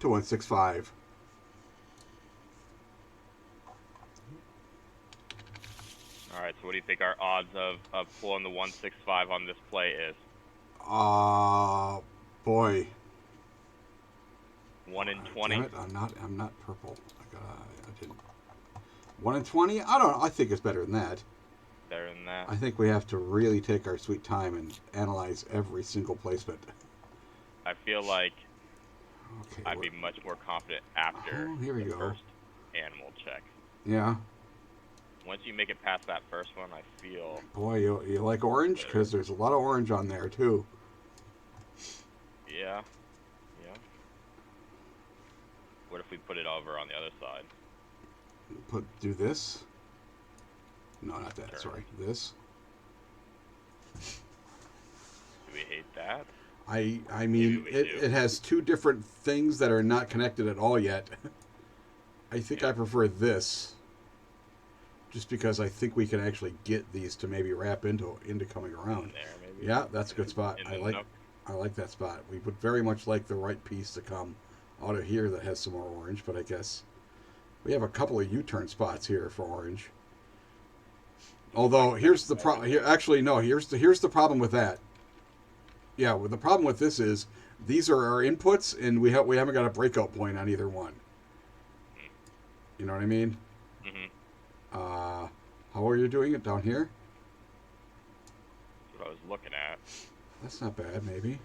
to 165. All right, so what do you think our odds of pulling the 165 on this play is? Boy. 1 in Damn 20? it, I'm not purple. I didn't. 1 in 20? I don't know. I think it's better than that. Better than that? I think we have to really take our sweet time and analyze every single placement. I feel like Okay. I'd be much more confident after Oh, here we the go. first animal check. Yeah. Once you make it past that first one, I feel... Boy, you like orange? Because there's a lot of orange on there, too. Yeah. Yeah. What if we put it over on the other side? Do this? No, not that. Sure. Sorry. This. Do we hate that? I mean, it has two different things that are not connected at all yet. I think I prefer this. Just because I think we can actually get these to maybe wrap into coming around. There, maybe. Yeah, that's a good spot. I nook. like that spot. We would very much like the right piece to come out of here that has some more orange, but I guess we have a couple of U-turn spots here for orange. Although here's the problem. Here, actually, no. Here's the problem with that. Yeah, well, the problem with this is these are our inputs, and we haven't got a breakout point on either one. You know what I mean? Mm-hmm. How are you doing it down here? That's what I was looking at. That's not bad, maybe.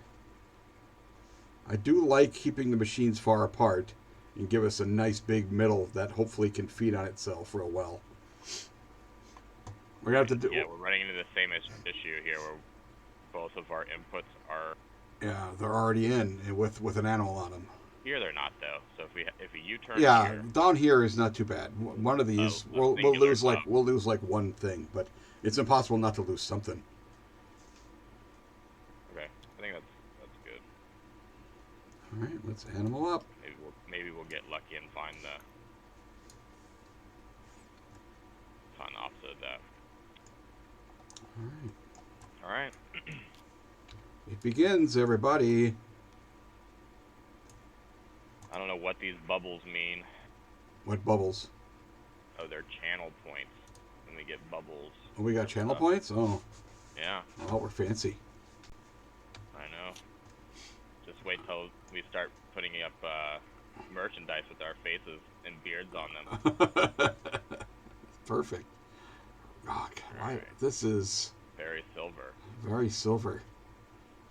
I do like keeping the machines far apart and give us a nice big middle that hopefully can feed on itself real well. We're gonna have to do. Yeah, we're running into the same issue here, where both of our inputs are. Yeah, they're already in with an animal on them. Here they're not though. So if we U-turn Yeah, here, down here is not too bad. One of these we'll lose like one thing, but it's impossible not to lose something. Okay, I think that's good. All right, let's animal up. Maybe we'll get lucky and find the opposite of that. All right. It begins, everybody. I don't know what these bubbles mean. What bubbles? Oh, they're channel points. When we get bubbles. Oh, we got channel points? Oh. Yeah. Oh, we're fancy. I know. Just wait till we start putting up merchandise with our faces and beards on them. Perfect. Oh, God, Right. this is very silver. Very silver.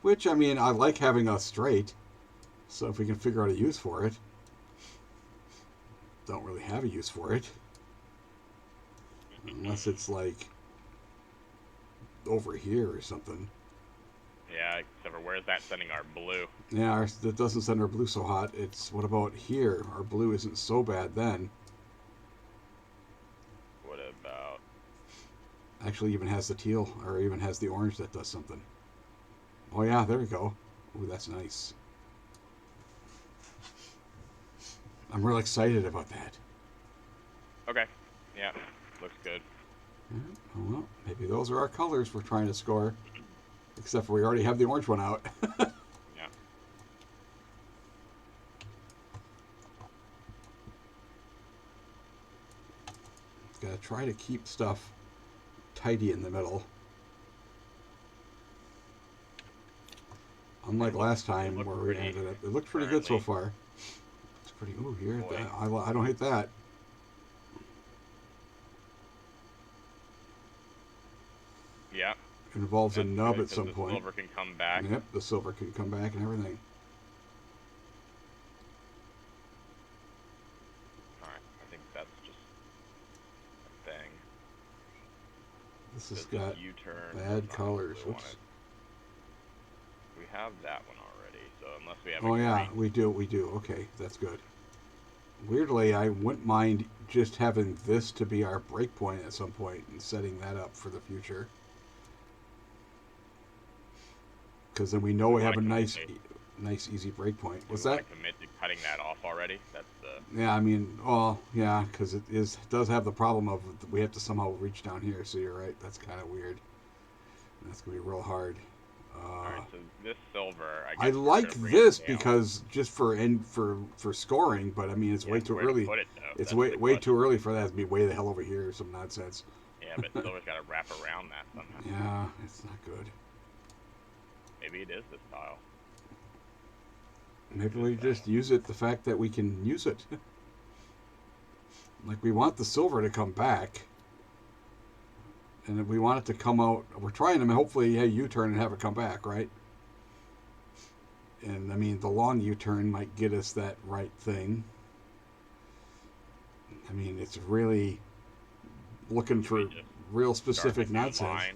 Which, I mean, I like having us straight. So if we can figure out a use for it. Don't really have a use for it. Unless it's like over here or something. Yeah, except for where's that sending our blue? Yeah, that doesn't send our blue so hot. It's, what about here? Our blue isn't so bad then. What about... Actually even has the teal, or even has the orange that does something. Oh yeah, there we go. Ooh, that's nice. I'm real excited about that. Okay. Yeah, looks good. Yeah, well, maybe those are our colors we're trying to score. Except for we already have the orange one out. Yeah. Gotta try to keep stuff tidy in the middle. Unlike last time where we ended up, it looked pretty good so far. It's pretty. Ooh, here, I don't hate that. Yeah. It involves a nub at some point. The silver can come back. Yep, the silver can come back and everything. Alright, I think that's just a thing. This has got bad colors. Whoops. We have that one already, so unless we have Oh yeah, we do. Okay, that's good. Weirdly, I wouldn't mind just having this to be our breakpoint at some point and setting that up for the future. Because then we know we have a nice, easy breakpoint. What's that? Commit to cutting that off already? That's the... Yeah, I mean, well, yeah, because it does have the problem of we have to somehow reach down here. So you're right. That's kind of weird. That's gonna be real hard. Alright, so this silver, I I guess we're like gonna bring this it down. because just for scoring, but I mean it's way too where early. to put it, though? It's That's way the way too question. early for that to be way the hell over here or some nonsense. Yeah, but silver's got to wrap around that somehow. Yeah, it's not good. Maybe it is this tile. Maybe we just use it the fact that we can use it. Like we want the silver to come back. And if we want it to come out, we're trying to hopefully U-turn and have it come back, right? And I mean, the long U-turn might get us that right thing. I mean, it's really looking Should for we just real start a specific new nonsense. line?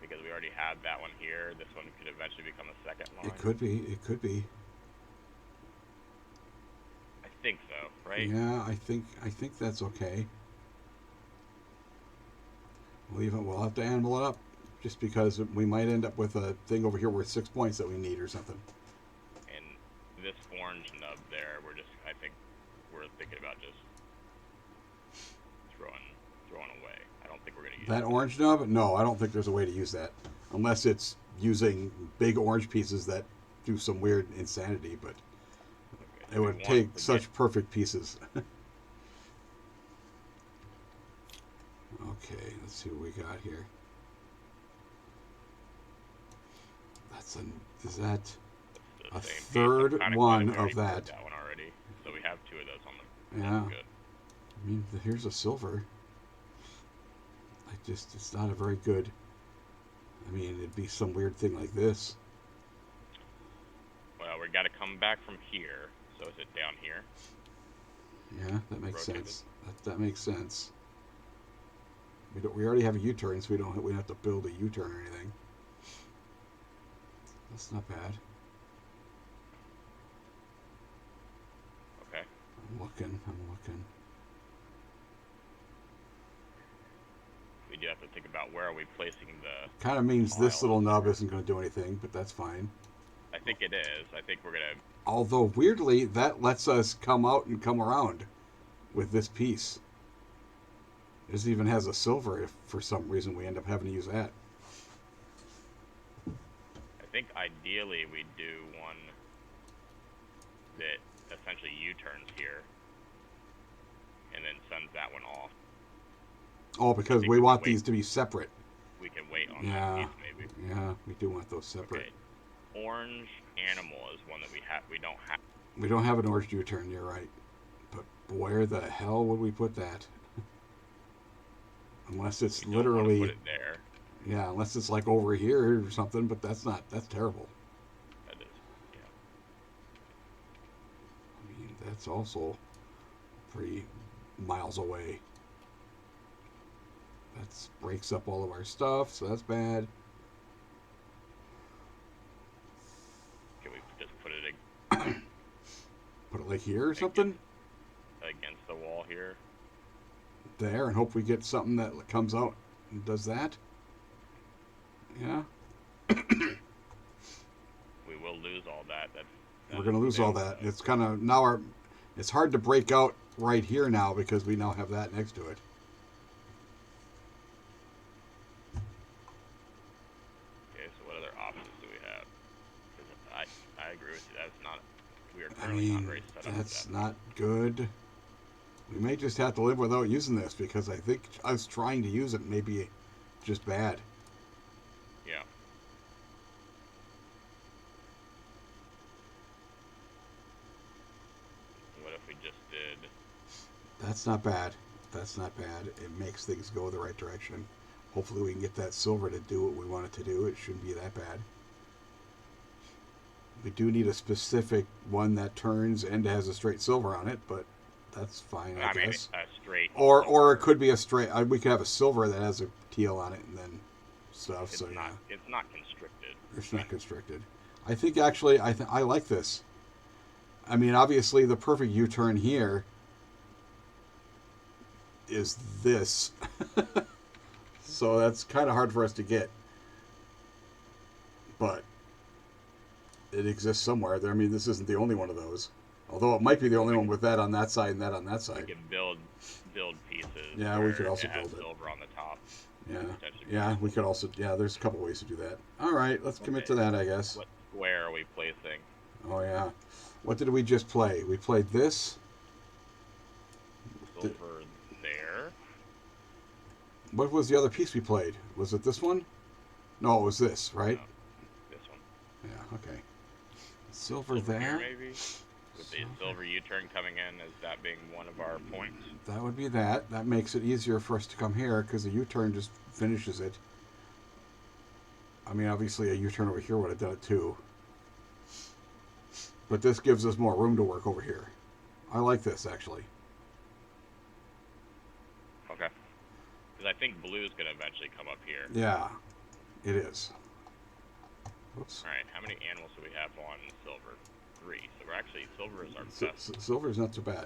Because we already had that one here. This one could eventually become a second line. It could be. It could be. I think so, right? Yeah, I think that's okay. We'll have to animal it up, just because we might end up with a thing over here worth 6 points that we need or something. And this orange nub there, I think we're thinking about just throwing away. I don't think we're gonna use That it. orange nub? No, I don't think there's a way to use that, unless it's using big orange pieces that do some weird insanity. But Okay, it would take such perfect pieces. Okay, let's see what we got here. Is that a third one of that? That one already. So we have two of those on the. Yeah. That's good. I mean, here's a silver. It's not a very good. I mean, it'd be some weird thing like this. Well, we got to come back from here. So is it down here? Yeah, that makes Rotated. sense. That makes sense. We already have a U-turn, so we don't have to build a U-turn or anything. That's not bad. Okay. I'm looking. We do have to think about where are we placing the. Kind of means this Tile. little nub isn't going to do anything, but that's fine. I think it is. I think we're gonna. Although weirdly, that lets us come out and come around with this piece. This even has a silver if for some reason we end up having to use that. I think ideally we do one that essentially U-turns here, and then sends that one off. Oh, because think we we want wait. these to be separate. We can wait on Yeah. that piece maybe. Yeah, we do want those separate. Okay. Orange animal is one that we don't have. We don't have an orange U-turn, you're right. But where the hell would we put that? Unless it's We don't wanna literally, put it there. yeah, unless it's like over here or something, but that's terrible. That is, yeah. I mean, that's also pretty miles away. That breaks up all of our stuff, so that's bad. Can we just put it Put it like here or something? against the wall here? There, and hope we get something that comes out and does that. Yeah, We will lose all that. we're gonna lose all that. It's kind of now it's hard to break out right here now because we now have that next to it. Okay, so what other options do we have? 'Cause I agree with you. That's not. We are I currently not mean, very set up for that's that. not good. We may just have to live without using this because I think us trying to use it may be just bad. Yeah. What if we just did? That's not bad. That's not bad. It makes things go the right direction. Hopefully we can get that silver to do what we want it to do. It shouldn't be that bad. We do need a specific one that turns and has a straight silver on it, but that's fine, I mean, guess. a straight. Or it could be a straight. We could have a silver that has a teal on it and then stuff. It's so not. yeah, It's not constricted. it's not constricted. I think actually, I like this. I mean, obviously, the perfect U-turn here is this. So that's kind of hard for us to get. But it exists somewhere. I mean, this isn't the only one of those. Although it might be the only one with that on that side and that on that We side. can build pieces. Yeah, we where could also it has build it. silver on the top. Yeah. Potentially Yeah, be we could also. Yeah, there's a couple ways to do that. All right, let's commit to that, I guess. What square are we placing? Oh yeah. What did we just play? We played this. Th- Silver there. What was the other piece we played? Was it this one? No, it was this, right? No, this one. Yeah. Okay. Silver Silver here, there. maybe. With the silver U-turn coming in as that being one of our points. That would be that. That makes it easier for us to come here because the U-turn just finishes it. I mean, obviously a U-turn over here would have done it too. But this gives us more room to work over here. I like this, actually. Okay. Because I think blue's going to eventually come up here. Yeah, it is. Oops. Alright, how many animals do we have on silver? 3. So we're actually, silver is our best. Silver is not so bad.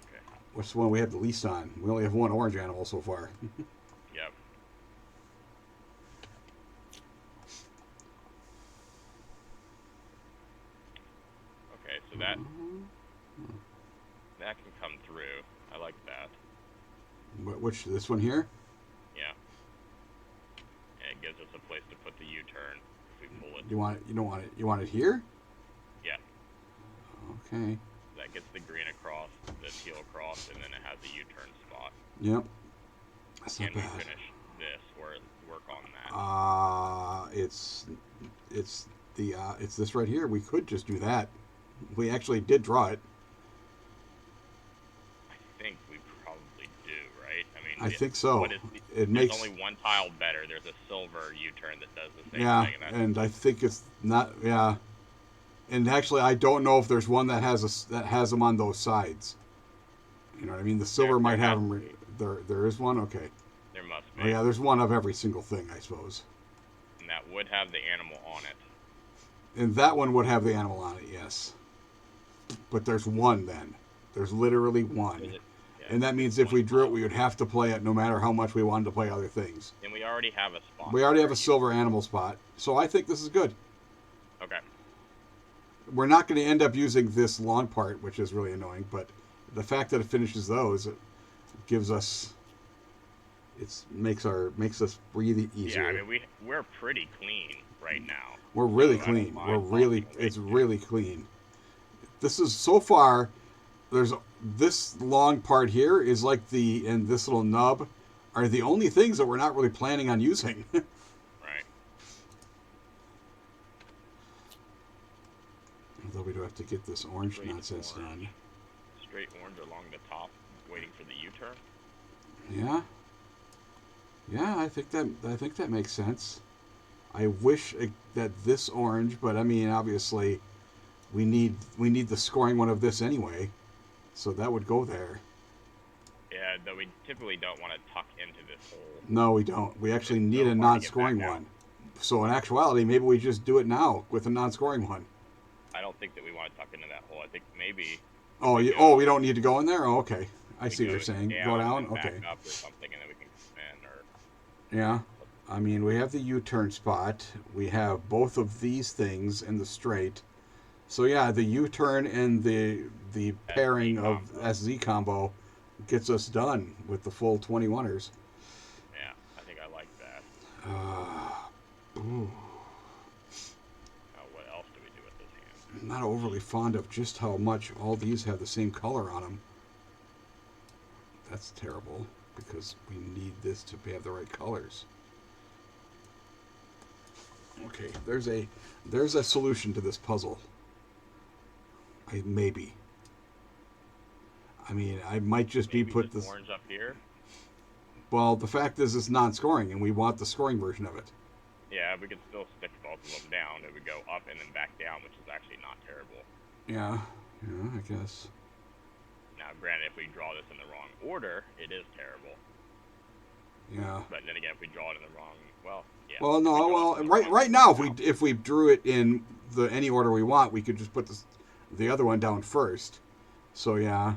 Okay. What's the one we have the least on? We only have one orange animal so far. Yep. Okay, so that can come through. I like that. Which, this one here? Yeah. And it gives us a place to put the U-turn if we pull it. You want it? You don't want it? You want it here? Yeah. Okay. That gets the green across, the teal across, and then it has a U-turn spot. Yep. That's Can not we bad. finish this or work on that? It's this right here. We could just do that. We actually did draw it. I think we probably do, right? I mean, I think so. There's only one tile better. There's a silver U-turn that does the same yeah, thing. and I think it's not. Yeah, and actually, I don't know if there's one that has them on those sides. You know what I mean? The silver There might have has them. to be. There is one. Okay. There must be. Oh yeah, there's one of every single thing, I suppose. And that would have the animal on it. And that one would have the animal on it, yes. But there's one then. There's literally one. Yeah, And that means if we drew it, we would have to play it no matter how much we wanted to play other things. And we already have a spot. We already have a silver animal spot. So I think this is good. Okay. We're not going to end up using this long part, which is really annoying. But the fact that it finishes those, it gives us... makes us breathe easier. Yeah, I mean, we're pretty clean right now. We're really So clean. I don't mind It's really clean. This is so far. There's this long part here is like and this little nub are the only things that we're not really planning on using. Right. Although we do have to get this orange Straight nonsense orange. done. Straight orange along the top, waiting for the U-turn. Yeah. Yeah, I think that makes sense. I wish that this orange, but I mean, obviously, we need the scoring one of this anyway, so that would go there. Yeah, though we typically don't want to tuck into this hole. No, we don't. We actually It's need so a hard to get non-scoring back out. one. So in actuality, maybe we just do it now with a non-scoring one. I don't think that we want to tuck into that hole. I think maybe Oh, we don't need to go in there. Oh, okay. I we see what you're saying. Go down. and Okay. back up or something, and then we can come in. Or Yeah. I mean, we have the U-turn spot. We have both of these things in the straight. So yeah, the U-turn and the pairing of SZ combo gets us done with the full 21ers. yeah, I think I like that. Ooh, Now, what else do we do with this hand? I'm not overly fond of just how much all these have the same color on them. That's terrible because we need this to have the right colors. Okay, there's a solution to this puzzle. Maybe. I mean, I might just Maybe be put just this. orange up here. Well, the fact is, it's non-scoring, and we want the scoring version of it. Yeah, we could still stick both of them down. It would go up and then back down, which is actually not terrible. Yeah, I guess. Now, granted, if we draw this in the wrong order, it is terrible. Yeah. But then again, if we draw it in the wrong, well, yeah. Well, no, right now, if we drew it in any order we want, we could just put the other one down first. So yeah,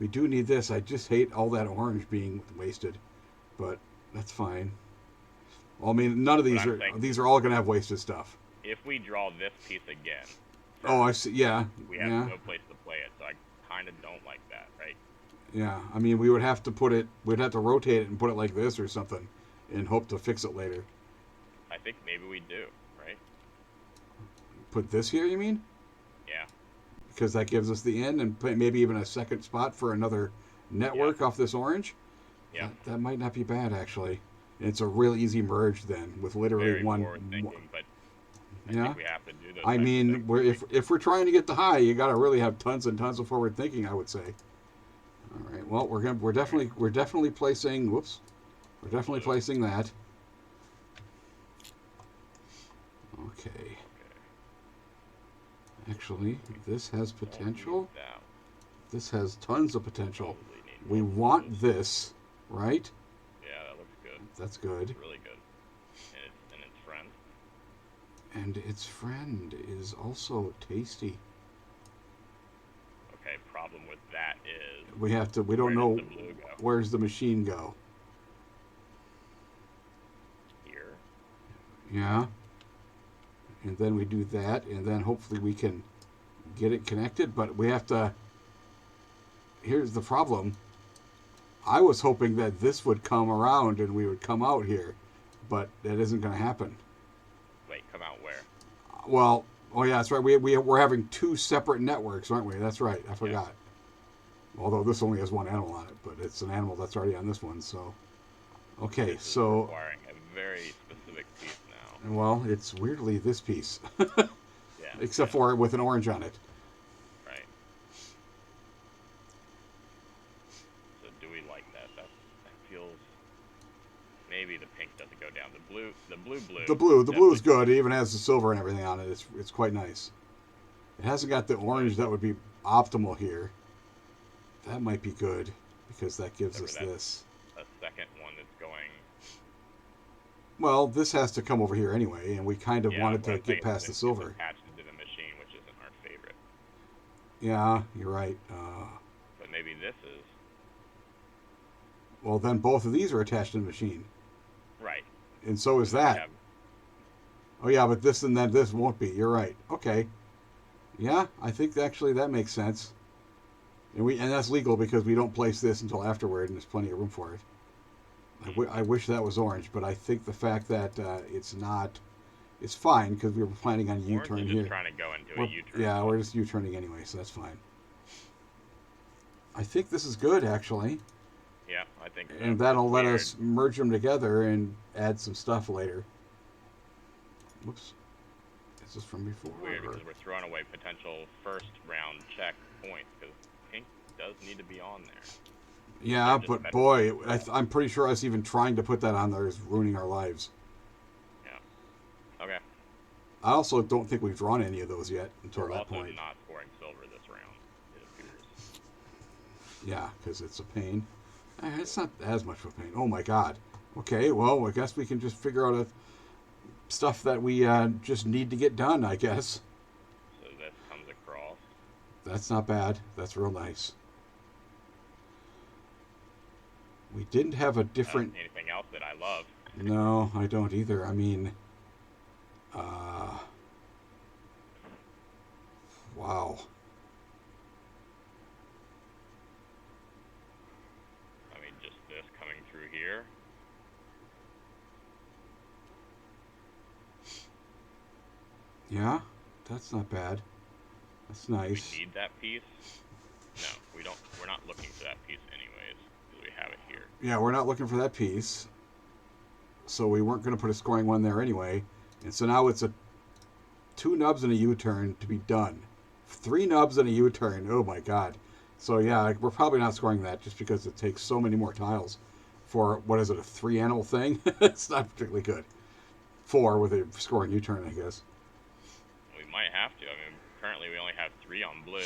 we do need this. I just hate all that orange being wasted, but that's fine. Well, I mean, none of these these are all going to have wasted stuff. If we draw this piece again, Oh, I see. Yeah. we have Yeah. no place to play it, so I kind of don't like that, right? Yeah, I mean, we would have to put it. We'd have to rotate it and put it like this or something, and hope to fix it later. I think maybe we do, right? Put this here, you mean? Yeah. Because that gives us the end and put maybe even a second spot for another network off this orange. Yeah. That might not be bad actually. And it's a real easy merge then with literally Very one. forward thinking, but I Yeah. think we have to do those. I types of mean, things. if we're trying to get the high, you got to really have tons and tons of forward thinking. I would say. All right. Well, we're definitely placing. Whoops. We're definitely placing that. Okay. Actually, this has potential. That This has tons of potential. probably need We more of want those. this, right? Yeah, that looks good. That's good. It's really good. And its friend. And its friend is also tasty. Okay. Problem with that is We have to. We don't where know does the blue go? where's the machine go. Here. Yeah. And then we do that, and then hopefully we can get it connected. But we have to. Here's the problem. I was hoping that this would come around and we would come out here, but that isn't going to happen. Wait, come out where? Well, oh yeah, that's right. We're having two separate networks, aren't we? That's right. I forgot. Although this only has one animal on it, but it's an animal that's already on this one. So, okay, This is so requiring a very specific piece now. well, it's weirdly this piece, Yeah. except for with an orange on it. Right. So do we like that? That feels. Maybe the pink doesn't go down. The blue. The blue definitely- is good. It even has the silver and everything on it. It's quite nice. It hasn't got the orange that would be optimal here. That might be good because that gives us Remember that- this. A second one that's going. Well, this has to come over here anyway, and we kind of Yeah, wanted what to I'm get saying past is the it's silver. attached to the machine, which isn't our favorite. Yeah, you're right. But maybe this is Well, then both of these are attached to the machine, right. and so is We that. have- Oh yeah, but this and then this won't be. You're right. Okay. Yeah, I think actually that makes sense. And that's legal because we don't place this until afterward, and there's plenty of room for it. I wish that was orange, but I think the fact that it's not, it's fine because we were planning on a Orange U-turn is here. just trying to go into a U-turn. Yeah, we're just U-turning anyway, so that's fine. I think this is good actually, Yeah, I think so. and that'll It's let weird. us merge them together and add some stuff later. Whoops. Is this from before? Weird or- because we're throwing away potential first round check points because pink does need to be on there. Yeah, just but better. boy, I'm pretty sure us even trying to put that on there is ruining our lives. Yeah. Okay. I also don't think we've drawn any of those yet until We're that also point. not scoring silver this round. It appears. Yeah, because it's a pain. It's not as much of a pain. Oh my god. Okay, well, I guess we can just figure out stuff that we just need to get done, I guess. So this comes across. That's not bad. That's real nice. We didn't have a different... Anything else that I love? No, I don't either. I mean... wow. I mean, just this coming through here. Yeah, that's not bad. That's nice. We need that piece. No, we don't. We're not looking for that piece anyways because we have it here. Yeah, we're not looking for that piece. So we weren't going to put a scoring one there anyway. And so now it's a 2 nubs and a U-turn to be done. 3 nubs and a U-turn. Oh my god. So yeah, we're probably not scoring that just because it takes so many more tiles for, what is it, a 3 animal thing? It's not particularly good. 4 with a scoring U-turn, I guess. We might have to. I mean, currently we only have 3 on blue.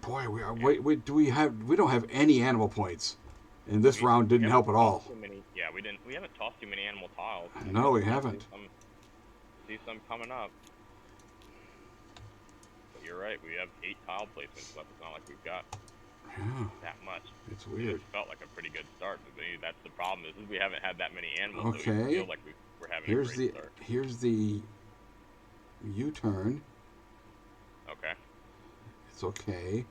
Boy, we are, wait, we don't have any animal points. And this round didn't We help at haven't all. tossed too many- yeah, we didn't. We haven't tossed too many animal tiles. No, we haven't. See some coming up. But you're right. We have 8 tile placements left. It's not like we've got Yeah, that much. it's It weird. felt like a pretty good start, but maybe that's the problem. Is we haven't had that many animals. So we Okay. feel like we're having Here's a the great start. U-turn. Okay. It's okay.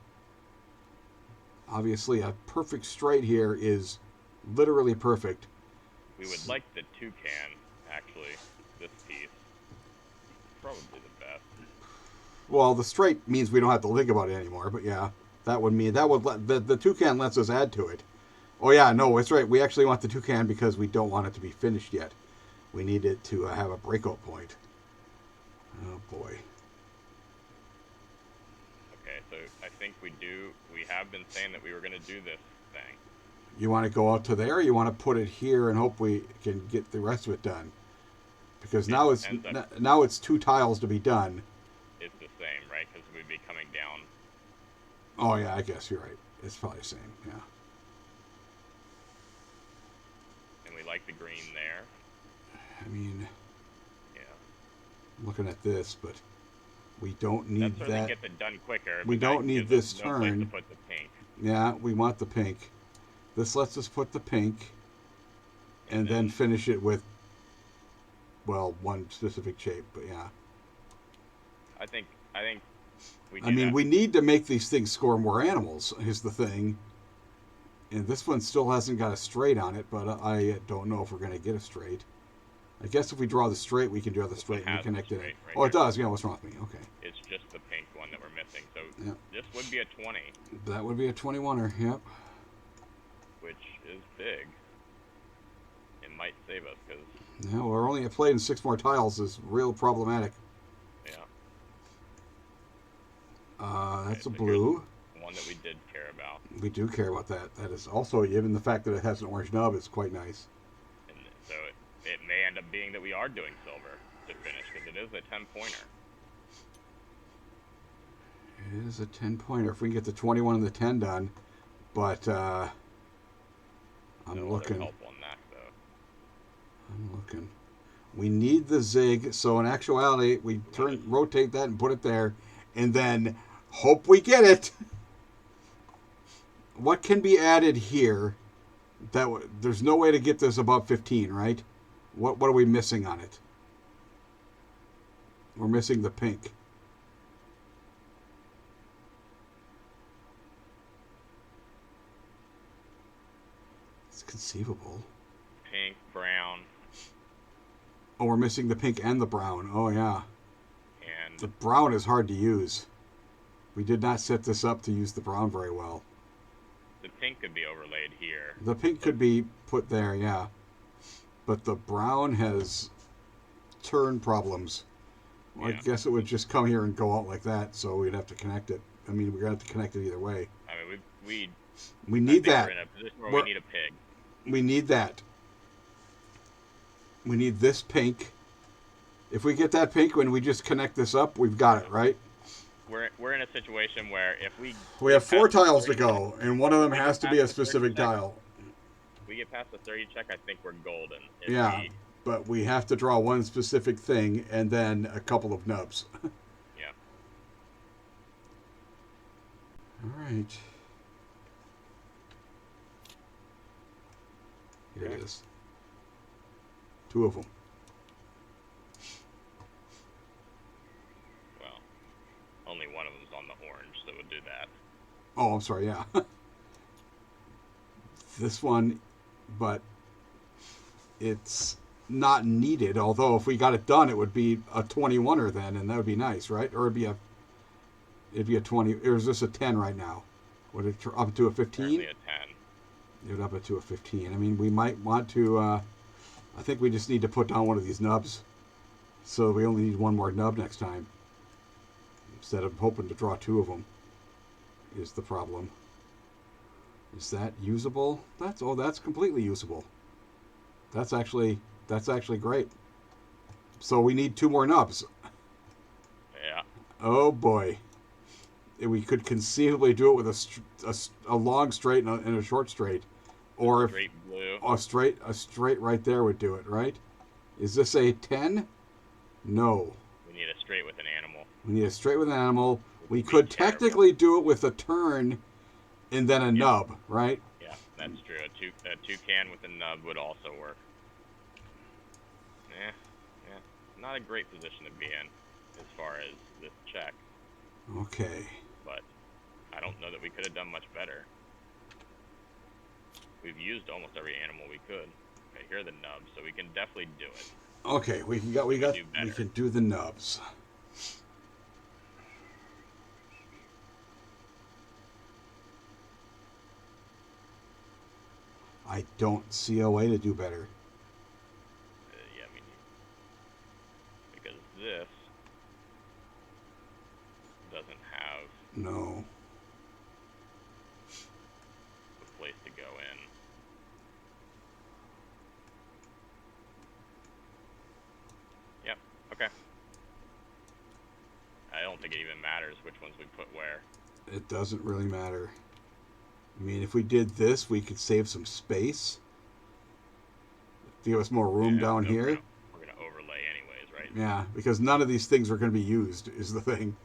Obviously, a perfect straight here is literally perfect. We would like the toucan, actually. This piece. Probably the best. Well, the straight means we don't have to think about it anymore, but yeah, that would mean that would let the toucan lets us add to it. Oh yeah, no, it's right. We actually want the toucan because we don't want it to be finished yet. We need it to have a breakout point. Oh boy. Okay, so I think we have been saying that we were going to do this thing. You want to go out to there, or you want to put it here and hope we can get the rest of it done? Because now it's 2 tiles to be done. It's the same, right? Because we'd be coming down. Oh yeah, I guess you're right. It's probably the same. Yeah. And we like the green there. I mean, Yeah. I'm looking at this, but we don't need That certainly that. gets it done quicker. We but don't that need gives us this no place turn. to put the pink. Yeah, we want the pink. This lets us put the pink, and then finish it with, well, one specific shape. But yeah. I think we. I mean, that. we need to make these things score more animals. Is the thing. And this one still hasn't got a straight on it, but I don't know if we're going to get a straight. I guess if we draw the straight, we can draw the straight and connect it. Right Oh, it here. does. Yeah, what's wrong with me? Okay. It's just the pink one that we're missing. So Yeah. this would be a 20, That would be a 21er. Yep. which is big. It might save us because Yeah, we're only playing 6 more tiles is real problematic. yeah. That's Okay, a so blue. One that we did care about. We do care about that. That is also, given the fact that it has an orange nub, it's quite nice. And so it may end up being that we are doing silver to finish because it is a 10-pointer. It is a 10-pointer. If we can get the 21 and the 10 done, but I'm No looking. other help on that though. I'm looking. We need the zig, so in actuality, we rotate that and put it there, and then hope we get it. What can be added here? There's no way to get this above 15, right? What are we missing on it? We're missing the pink. It's conceivable. Pink, brown, Oh, we're missing the pink and the brown. Oh yeah. and The brown is hard to use. We did not set this up to use the brown very well. the pink could be overlaid here. The pink could be put there, yeah. But the brown has turn problems. Well, Yeah. I guess it would just come here and go out like that, so we'd have to connect it. I mean, we're going to have to connect it either way. I mean, we We I need think that. We're in a position where We're- we need a pig. We need that. We need this pink. If we get that pink when we just connect this up, we've got it, right? We're in a situation where if We have 4 get past the tiles to 30 go, and one of them we has get to be a past the 30 specific check. tile. we get past the 30 check, I think we're golden. If Yeah. we- But we have to draw one specific thing and then a couple of nubs. yeah. All right. Here it Okay. is. 2 of them. Well, only one of them's on the orange, so we'll do that. Oh, I'm sorry, yeah. This one, but it's not needed. Although if we got it done, it would be a 21er then, and that would be nice, right? Or it'd be a 20. Or is this a 10 right now? Would it up to a 15? Currently a 10. It would up it to a 15. I mean, we might want to. I think we just need to put down one of these nubs, so we only need one more nub next time. Instead of hoping to draw 2 of them, is the problem. Is that usable? That's completely usable. That's actually great. So we need 2 more nubs. Yeah. Oh boy. We could conceivably do it with a long straight and a short straight, or if Straight blue. a straight right there would do it, right? Is this a 10? No. We need a straight with an animal. We need a straight with an animal. We Be could terrible. technically do it with a turn and then a nub, right? Yeah, that's true. A toucan with a nub would also work. Yeah. Not a great position to be in as far as this check, Okay. but I don't know that we could have done much better. We've used almost every animal we could. Okay, here are the nubs, so we can definitely do it. Okay, we do can better. do the nubs. I don't see a way to do better. Yeah, me neither. Because this doesn't have No. a place to go in. Yep, okay. I don't think it even matters which ones we put where. It doesn't really matter. I mean, if we did this, we could save some space. Give us more room down so here. We're gonna overlay anyways, right? Yeah, because none of these things are going to be used. Is the thing.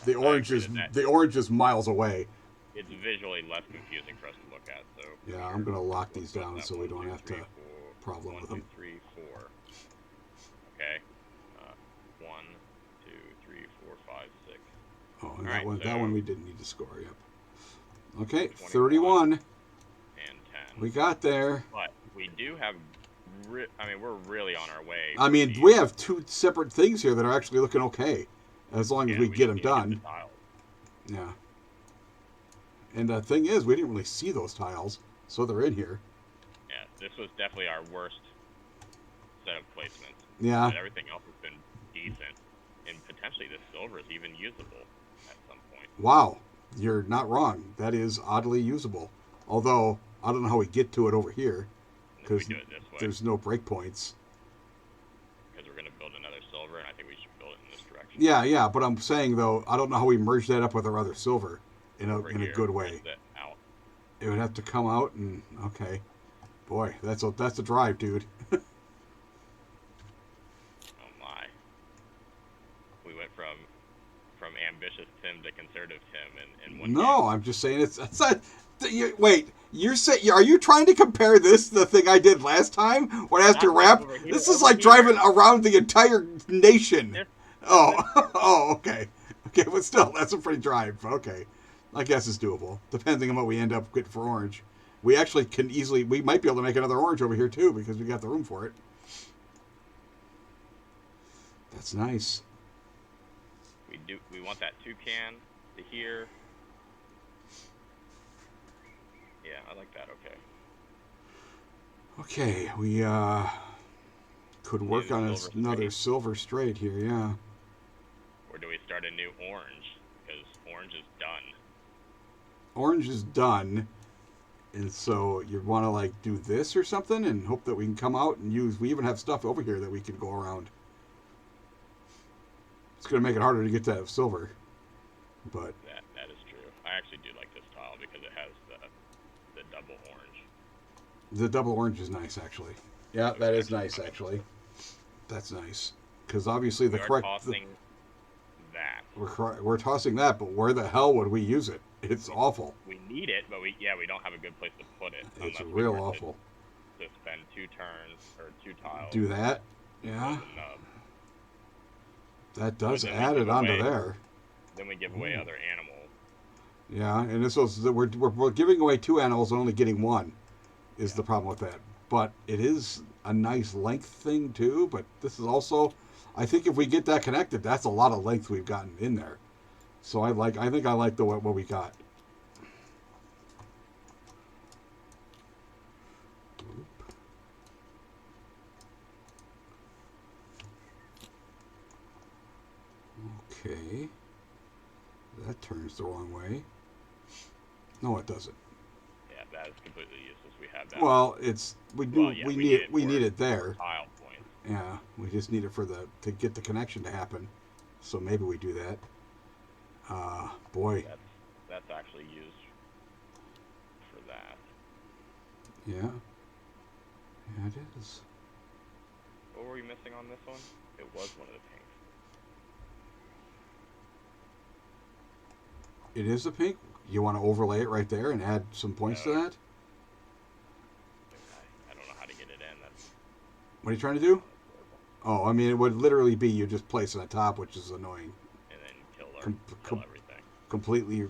The I orange agree is with that. the orange is miles away. It's visually less confusing for us to look at. So Yeah, I'm going to lock we'll these put down that so we 1, don't 2, have 3, to 4, problem 1, with 2, them. 3, 4. Okay. 1, 2, 3, 4, 5, 6. Oh, and Alright, that so one we didn't need to score. Yep. Okay, 21. 31. And 10. We got there. But we do have. I mean, we're really on our way. I mean, we have two separate things here that are actually looking okay, as long as we get them just need to get done. the tiles. Yeah. And the thing is, we didn't really see those tiles, so they're in here. Yeah, this was definitely our worst set of placements. Yeah. But everything else has been decent, and potentially this silver is even usable at some point. Wow, you're not wrong. That is oddly usable. Although I don't know how we get to it over here, And if we because do it this way, there's no breakpoints. because we're going to build another silver, and I think we should build it in this direction. Yeah, but I'm saying though, I don't know how we merge that up with our other silver in Over a here, good way. where's that out? It would have to come out and okay, boy, that's a drive, dude. Oh my. We went from ambitious Tim to conservative Tim in one No, game. I'm just saying it's not. Wait, you're saying are you trying to compare this to the thing I did last time when I asked you to rap? Over here, This is over like here. driving around the entire nation. This- Oh, okay, but still, that's a pretty drive. Okay, I guess it's doable, depending on what we end up getting for orange. We actually can easily, we might be able to make another orange over here too because we got the room for it. That's nice. We want that toucan to here. Yeah, I like that. Okay. Okay, we could work New on silver another silver straight here, yeah. Or do we start a new orange? Because orange is done. Orange is done, and so you want to like do this or something and hope that we can come out and use. We even have stuff over here that we can go around. It's gonna make it harder to get that silver, but That is true. I actually do like this tile because it has the double orange. the double orange is nice actually. Yeah, that is nice actually. That's nice because obviously the We are correct. tossing that. We're tossing that, but where the hell would we use it? It's awful. We need it, but we don't have a good place to put it. It's unless real we were awful. To spend 2 turns or 2 tiles. Do that, with yeah. the nub. That does But then add we it give onto away- there. Then we give away Ooh. other animals. Yeah, and this was we're giving away 2 animals and only getting 1 is the problem with that. But it is a nice length thing too. But this is also, I think if we get that connected, that's a lot of length we've gotten in there. So I think I like what we got. Okay. That turns the wrong way. No, it doesn't. Yeah, that is completely useless. We have that. Well, it's we do Well, yeah, we we need need it it we for- need it there. Tile points. Yeah, we just need it for to get the connection to happen. So maybe we do that. Boy, That's actually used for that. yeah, it is. What were we missing on this one? It was one of the pinks. It is a pink. You want to overlay it right there and add some points to that? I don't know how to get it in. That's What are you trying to do? Oh, I mean, it would literally be you just place it on top, which is annoying. and then kill Com- everything. Completely.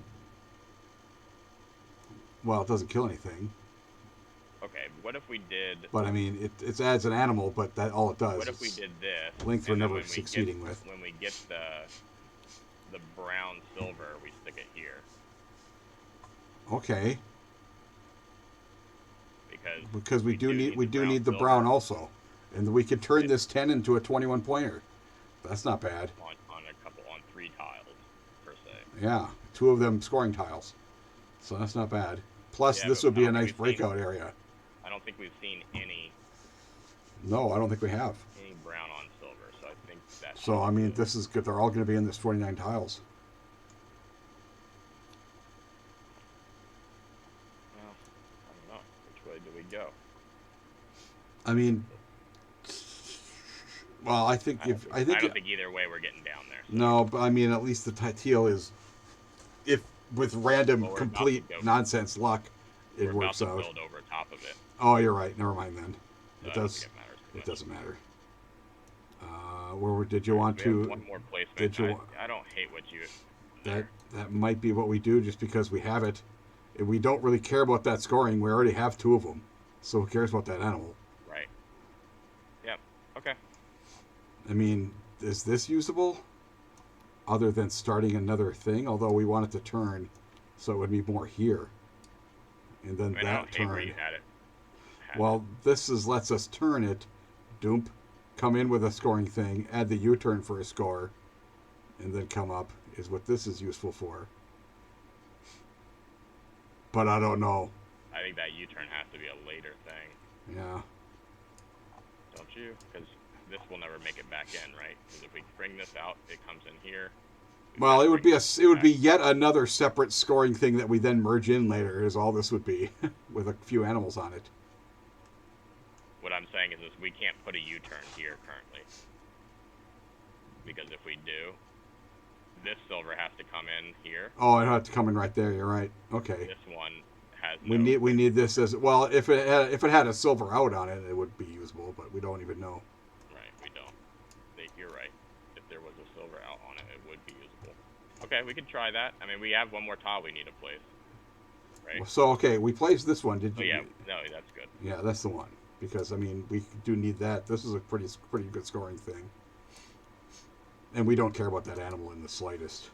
Well, it doesn't kill anything. What if we did? But I mean, it adds an animal, but that all it does. What if we It's did this? length we're And then never succeeding with. when we get the brown silver, we stick it here Okay, because we do need the silver brown also, and we could turn Right. this 10 into a 21 pointer. That's not bad. on 3 tiles per se. Yeah, 2 of them scoring tiles, so that's not bad. Plus, Yeah, this but would be I a don't think nice we've seen- breakout area. I don't think we've seen any No, I don't think we have. brown on silver, so I think that. So should I be mean, good. this is good. They're all going to be in this 29 tiles. Well, I don't know. Which way do we go? I mean, well, I think I don't think either way we're getting down there. So. no, but I mean, at least the teal is, if with random Well, we're about complete to go- nonsense luck, it We're works about to out. build over top of it. Oh, you're right. Never mind then. So It I don't does. think it matters too It much. doesn't matter. Where did you want We have to? one more placement. did you I don't hate what you. That might be what we do, just because we have it. If we don't really care about that scoring. We already have 2 of them, so who cares about that animal? Right. Yep. Okay. I mean, is this usable? Other than starting another thing, although we want it to turn, so it would be more here, and then I mean, I that don't hate where turn. you had it. Well, this lets us turn it, doomp, come in with a scoring thing, add the U-turn for a score, and then come up is what this is useful for. But I don't know. I think that U-turn has to be a later thing, Yeah. don't you? Because this will never make it back in, right? Because if we bring this out, it comes in here. Well, it would be yet another separate scoring thing that we then merge in later. Is all this would be, with a few animals on it. What I'm saying is we can't put a U-turn here currently. Because if we do, this silver has to come in here. Oh, it had to come in right there. You're right. Okay. This one has We need this as well. If it had a silver out on it, it would be usable, but we don't even know. Right, we don't. You're right. If there was a silver out on it, it would be usable. Okay, we could try that. I mean, we have one more tile we need to place. Right? So okay, we placed this one. Did Oh you? yeah, no, that's good. Yeah, that's the one. Because I mean, we do need that. This is a pretty good scoring thing, and we don't care about that animal in the slightest.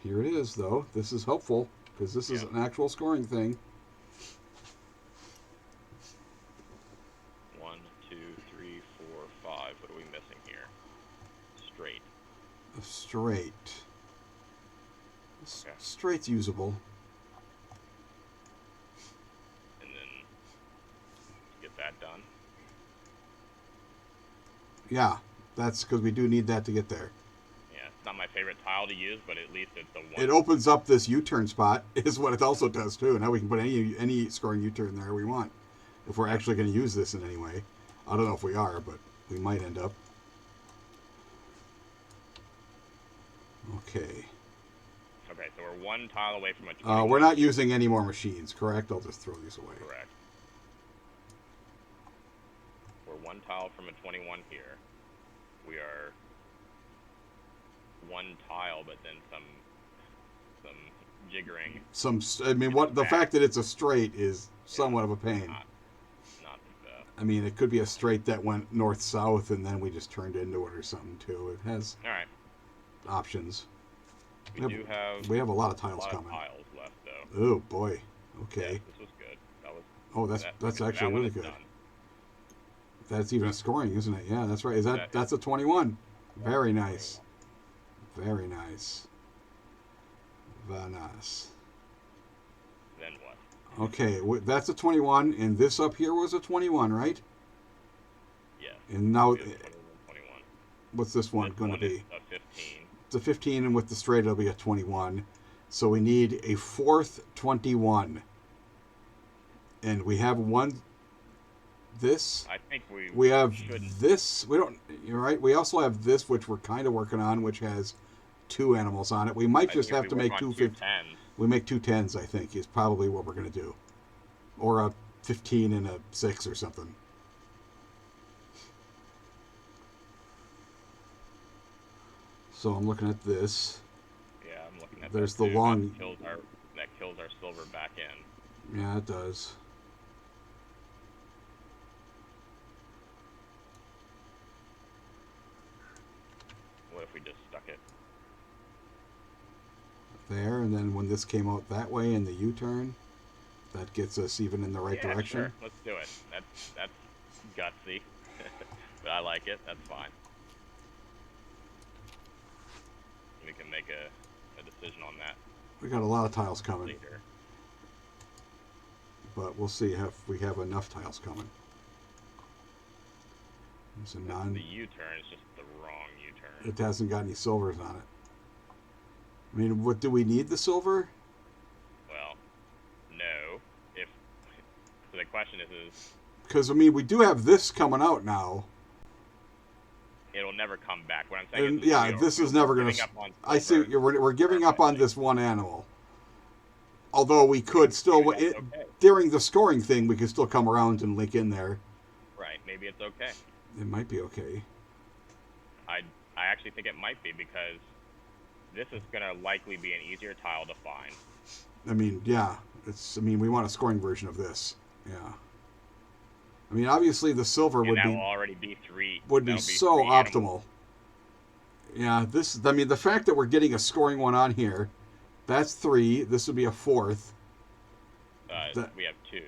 Here it is, though. This is helpful because this is Yeah. an actual scoring thing. 1, 2, 3, 4, 5. What are we missing here? Straight. A straight. Okay. Straight's usable. And then get that done. Yeah, that's because we do need that to get there. Yeah, it's not my favorite tile to use, but at least it's the one. It opens up this U-turn spot, is what it also does too. Now we can put any scoring U-turn there we want, if we're actually going to use this in any way. I don't know if we are, but we might end up. Okay. Okay, so we're one tile away from a 21. We're not using any more machines, correct? I'll just throw these away. Correct. We're one tile from a 21 here. We are one tile, but then some jiggering. I mean, the fact that it's a straight is somewhat of a pain. Not the best. I mean, it could be a straight that went north-south, and then we just turned into it or something too. It has All right. options. We have a lot of a tiles lot coming. of tiles left, though. Oh boy. Yeah, Okay. this was good. That was. Oh, that's actually really good. That's even a scoring, isn't it? Yeah, that's right. That's a 21? Very nice. Very nice. Very nice. Then what? Okay, that's a 21, and this up here was a 21, right? Yeah. And now, we have 21. what's this one This going to one be? is a 15. It's a 15, and with the straight, it'll be a 21. So we need a fourth 21. And we have one. This. I think We have shouldn't. this. We don't. You're right. We also have this, which we're kind of working on, which has 2 animals on it. We might just have to make 2 10. We make 2 10s, I think, is probably what we're going to do. Or a 15 and a 6 or something. So I'm looking at this. Yeah, I'm looking at There's that the too. long- That kills our silver back in. Yeah, it does. What if we just stuck it? There, and then when this came out that way in the U-turn, that gets us even in the right Yeah, direction. sure. Let's do it. That's gutsy, but I like it. That's fine. We can make a decision on that We got a lot of tiles coming, later. but we'll see if we have enough tiles coming. It's a non. The U-turn is just the wrong U-turn. It hasn't got any silvers on it. I mean, what do we need the silver? Well, no. If so, the question is Because I mean, we do have this coming out now. it'll never come back. What I'm saying And is, yeah, this is never going to. I see. We're giving up on this one animal. Although we could still, okay. during the scoring thing, we could still come around and link in there. Right. Maybe it's okay. It might be okay. I actually think it might be because this is gonna likely be an easier tile to find. I mean, yeah. It's. I mean, we want a scoring version of this. Yeah. I mean, obviously the silver And would that be will already be three. would be that'll so three optimal. animals. Yeah, this. I mean, the fact that we're getting a scoring one on here, that's 3. This would be a 4th. We have 2.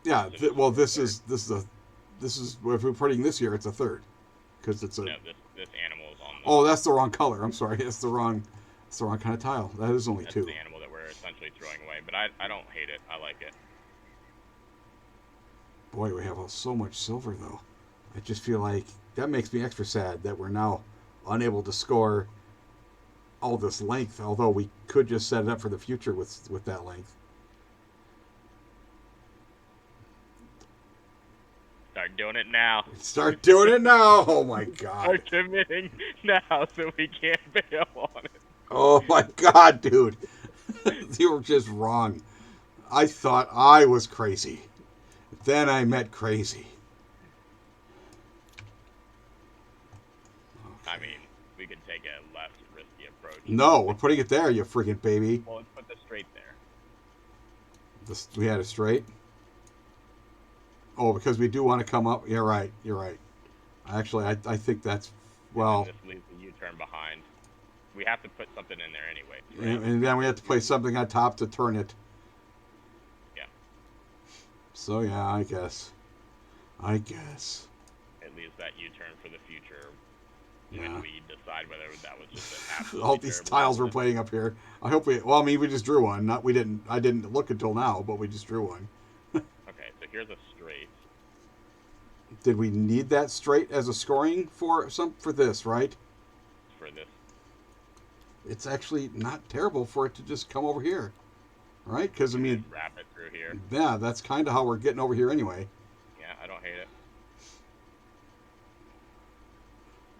Yeah. So Well, this this is is if we're putting this here, it's a 3rd, because it's a. No, this animal is on. Oh, that's the wrong color. I'm sorry. It's the wrong kind of tile. That is only That's 2. the animal that we're essentially throwing away. But I don't hate it. I like it. Boy, we have so much silver though. I just feel like that makes me extra sad that we're now unable to score all this length. Although we could just set it up for the future with that length. Start doing it now. Start doing it now. Oh my god. Start committing now so we can't bail on it. Oh my god, dude. You were just wrong. I thought I was crazy. Then I met crazy. I mean, we could take a less risky approach. No, we're putting it there, you freaking baby. Well, let's put this straight there. We had it straight. Oh, because we do want to come up. You're right. You're right. Actually, I think that's well. And this leaves the U-turn behind. We have to put something in there anyway. Right? And then we have to place something on top to turn it. Yeah. So yeah, I guess. It leaves that U-turn for the future Yeah. when we decide whether that was just an absolutely All these terrible tiles we're decision. playing up here. I hope we. Well, I mean, we just drew one. Not we didn't. I didn't look until now, but we just drew one. Okay, so here's a straight. Did we need that straight as a scoring for this? Right. For this. It's actually not terrible for it to just come over here, right? Because I mean, Just wrap it through here. yeah, that's kind of how we're getting over here anyway. Yeah, I don't hate it.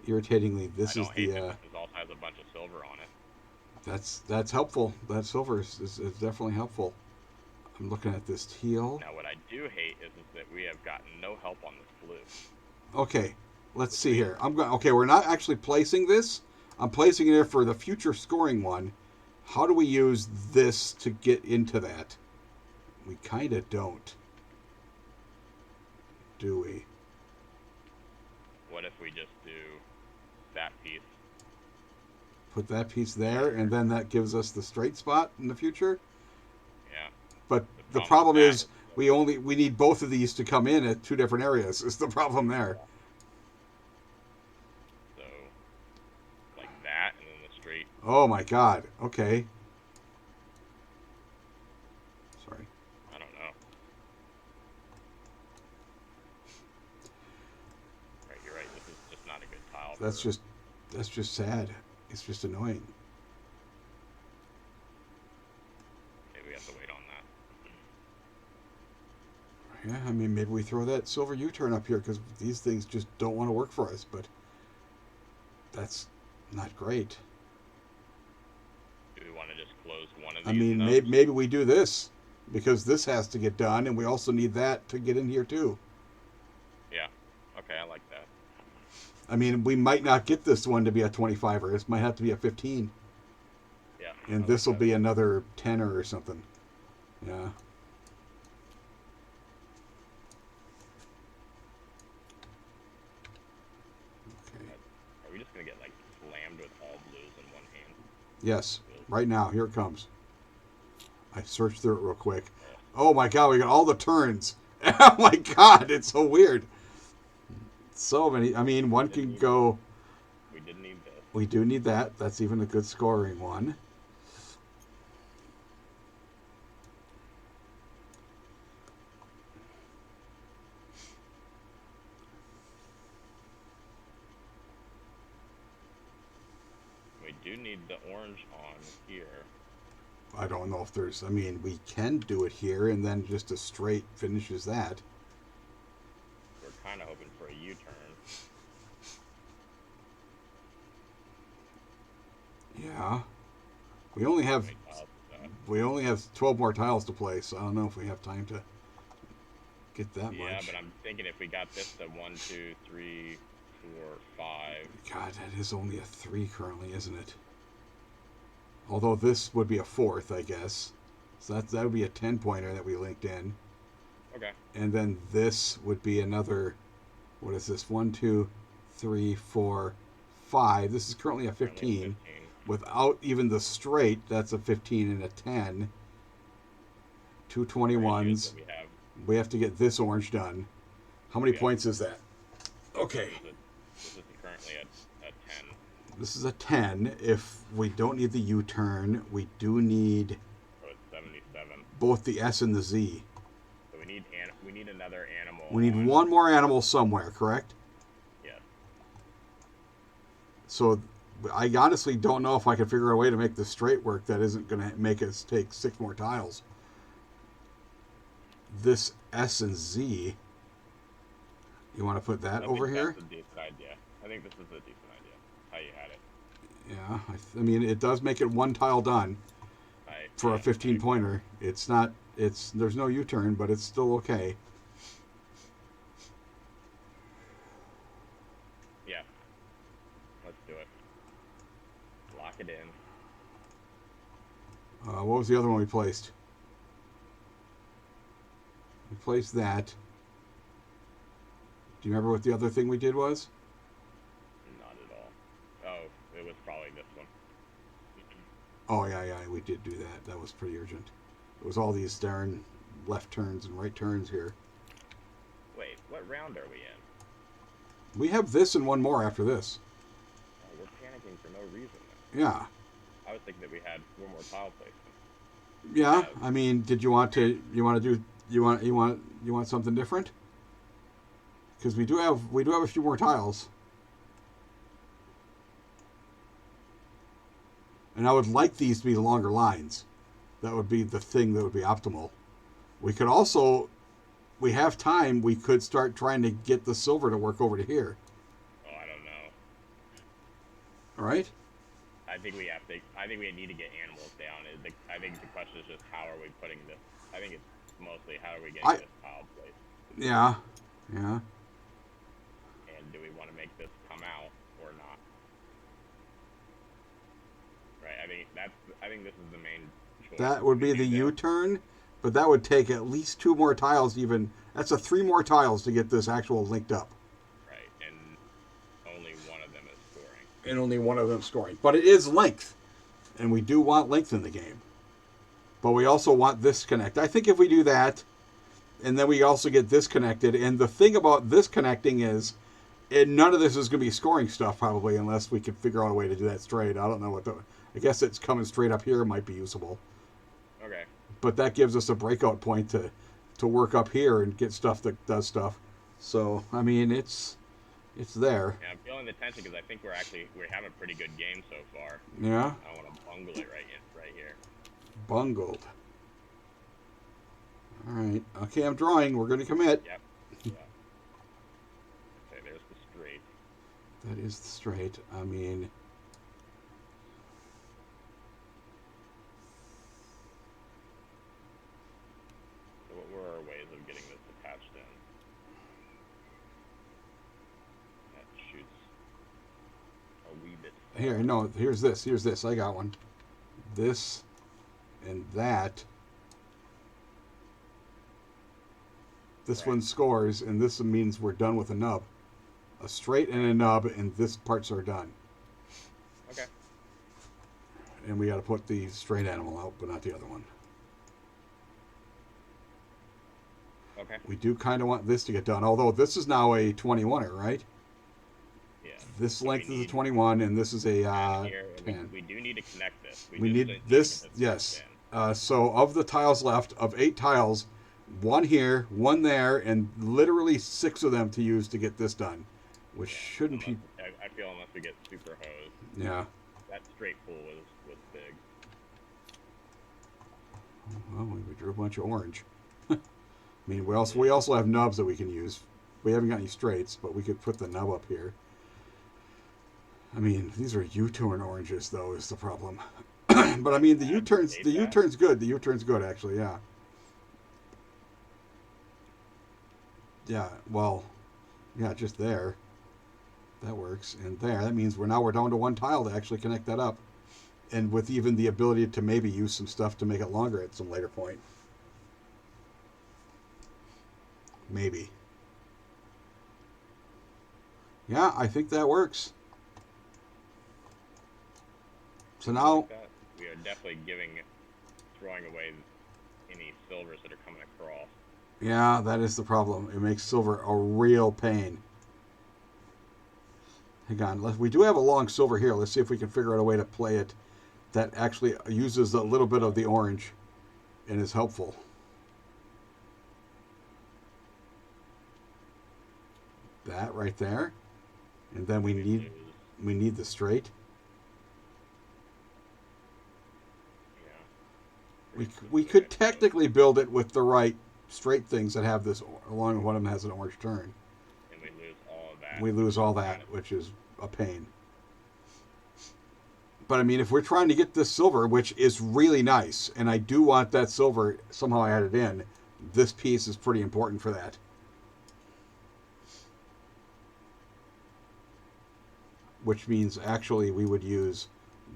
Irritatingly, I this don't is hate the. it. This also has a bunch of silver on it. That's helpful. That silver is definitely helpful. I'm looking at this teal. Now, what I do hate is that we have gotten no help on this blue. Okay, let's see here. I'm going. Okay, we're not actually placing this. I'm placing it here for the future scoring one. How do we use this to get into that? We kind of don't, do we? What if we just do that piece? Put that piece there, and then that gives us the straight spot in the future. Yeah. But the problem problem with is we need both of these to come in at 2 different areas. Is the problem there? So, like that, and then the straight. Oh my God. Okay. Sorry. I don't know. Right, you're right. This is just not a good tile. That's just sad. It's just annoying. Okay, we have to wait on that. Yeah, I mean, maybe we throw that silver U-turn up here because these things just don't want to work for us, but that's not great. Do we want to just close one of these? I mean, nubs? maybe we do this because this has to get done, and we also need that to get in here too. Yeah. Okay, I like that. I mean, we might not get this one to be a 25er. This might have to be a 15. Yeah. And I this will like be another 10er or something. Yeah. Are we just gonna get like slammed with all blues in one hand? Yes. Really? Right now, here it comes. I searched through it real quick. Oh, Oh my god, we got all the turns. Oh my god, it's so weird. So many. I mean, one can go. we did need this. We do need that. That's even a good scoring one. We do need the orange on here. I don't know if there's. I mean, we can do it here, and then just a straight finishes that. We're kind of hoping for a U-turn. Yeah. We only have. Wait, tiles is that? We only have 12 more tiles to play, so I don't know if we have time to get that Yeah, much. but I'm thinking if we got this to 1, 2, 3, 4, 5. God, that is only a 3 currently, isn't it? Although this would be a 4th, I guess. So that would be a 10-pointer that we linked in. Okay. And then this would be another. What is this? 1, 2, 3, 4, 5. This is currently a 15. Without even the straight, that's a 15 and a 10. Two 21s. We have to get this orange done. How many points is that? Okay. This is currently a 10. This is a 10. If we don't need the U-turn, we do need So it's 77. both the S and the Z. So we need another animal. We need one more animal somewhere, correct? Yes. So I honestly don't know if I can figure out a way to make the straight work that isn't going to make us take 6 more tiles. This S and Z, you want to put that over here? That's a decent idea. I think this is a decent idea. How you had it. Yeah, I mean, it does make it one tile done for a 15-pointer. It's not, there's no U-turn, but it's still okay. Yeah. Let's do it. Lock it in. What was the other one we placed? We placed that. Do you remember what the other thing we did was? Not at all. Oh, it was probably this one. Oh, yeah, we did do that. That was pretty urgent. It was all these darn left turns and right turns here. Wait, what round are we in? We have this and one more after this. Oh, we're panicking for no reason then. Yeah. I was thinking that we had one more tile placement. Yeah, I mean, did you want to something different? Because we do have a few more tiles. And I would like these to be longer lines. That would be the thing that would be optimal. We could also, we have time, we could start trying to get the silver to work over to here. Oh, I don't know. All right? I think we need to get animals down. I think the question is just how are we putting this? I think it's mostly how are we getting this tile placed? Yeah. And do we want to make this come out or not? Right. I think this is the main choice. That would be the U-turn, but that would take at least 2 more tiles even. That's 3 more tiles to get this actual linked up. Right, and only one of them is scoring. And only one of them scoring. But it is length. And we do want length in the game. But we also want this connect. I think if we do that, and then we also get this connected, and the thing about this connecting is, none of this is going to be scoring stuff probably unless we can figure out a way to do that straight. I don't know I guess it's coming straight up here might be usable. Okay. But that gives us a breakout point to work up here and get stuff that does stuff. So, I mean, it's there. Yeah, I'm feeling the tension because I think we're having a pretty good game so far. Yeah? I don't want to bungle it right here. Bungled. All right. Okay, I'm drawing. We're going to commit. Yep. Yeah. Okay, there's the straight. That is the straight. I mean... So what were our ways of getting this attached in? That shoots a wee bit. Here, no, here's this. I got one. This and that. This one scores, and this means we're done with a nub. a straight and a nub, and this parts are done. Okay. And we got to put the straight animal out, but not the other one. Okay. We do kind of want this to get done, although this is now a 21er, right? Yeah. This So length we is a need 21, and this is a 10. 10. We do need to connect this. We just need need to this, get yes. in. So of the tiles left, of 8 tiles, 1 here, 1 there, and literally 6 of them to use to get this done, which shouldn't be. I feel unless we get super hose, Yeah. that straight pool was big. Well, we drew a bunch of orange. I mean, we also have nubs that we can use. We haven't got any straights, but we could put the nub up here. I mean, these are U-turn oranges, though, is the problem. But I mean, the U-turn's good. The U-turn's good, actually. Yeah. Yeah. Well, yeah, just there. That works, and there. That means we're down to 1 tile to actually connect that up, and with even the ability to maybe use some stuff to make it longer at some later point. Maybe. Yeah, I think that works. So now, We are definitely throwing away any silvers that are coming across. yeah, that is the problem. It makes silver a real pain. Hang on, we do have a long silver here. Let's see if we can figure out a way to play it that actually uses a little bit of the orange and is helpful. That right there, and then we need the straight. Yeah. We could technically build it with the right straight things that have this, along with one of them has an orange turn. And we lose all of that. We lose all that, which is a pain. But I mean, if we're trying to get this silver, which is really nice, and I do want that silver somehow added in, this piece is pretty important for that. Which means actually we would use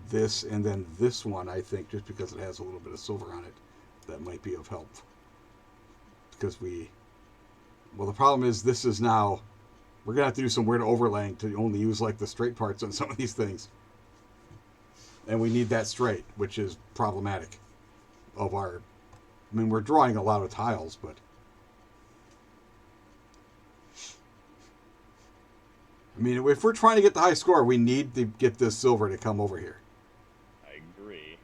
this and then this one, I think, just because it has a little bit of silver on it. That might be of help. Because well, the problem is this is now, we're going to have to do some weird overlaying to only use like the straight parts on some of these things. And we need that straight, which is problematic of our, I mean, we're drawing a lot of tiles, but I mean, if we're trying to get the high score, we need to get this silver to come over here. I agree.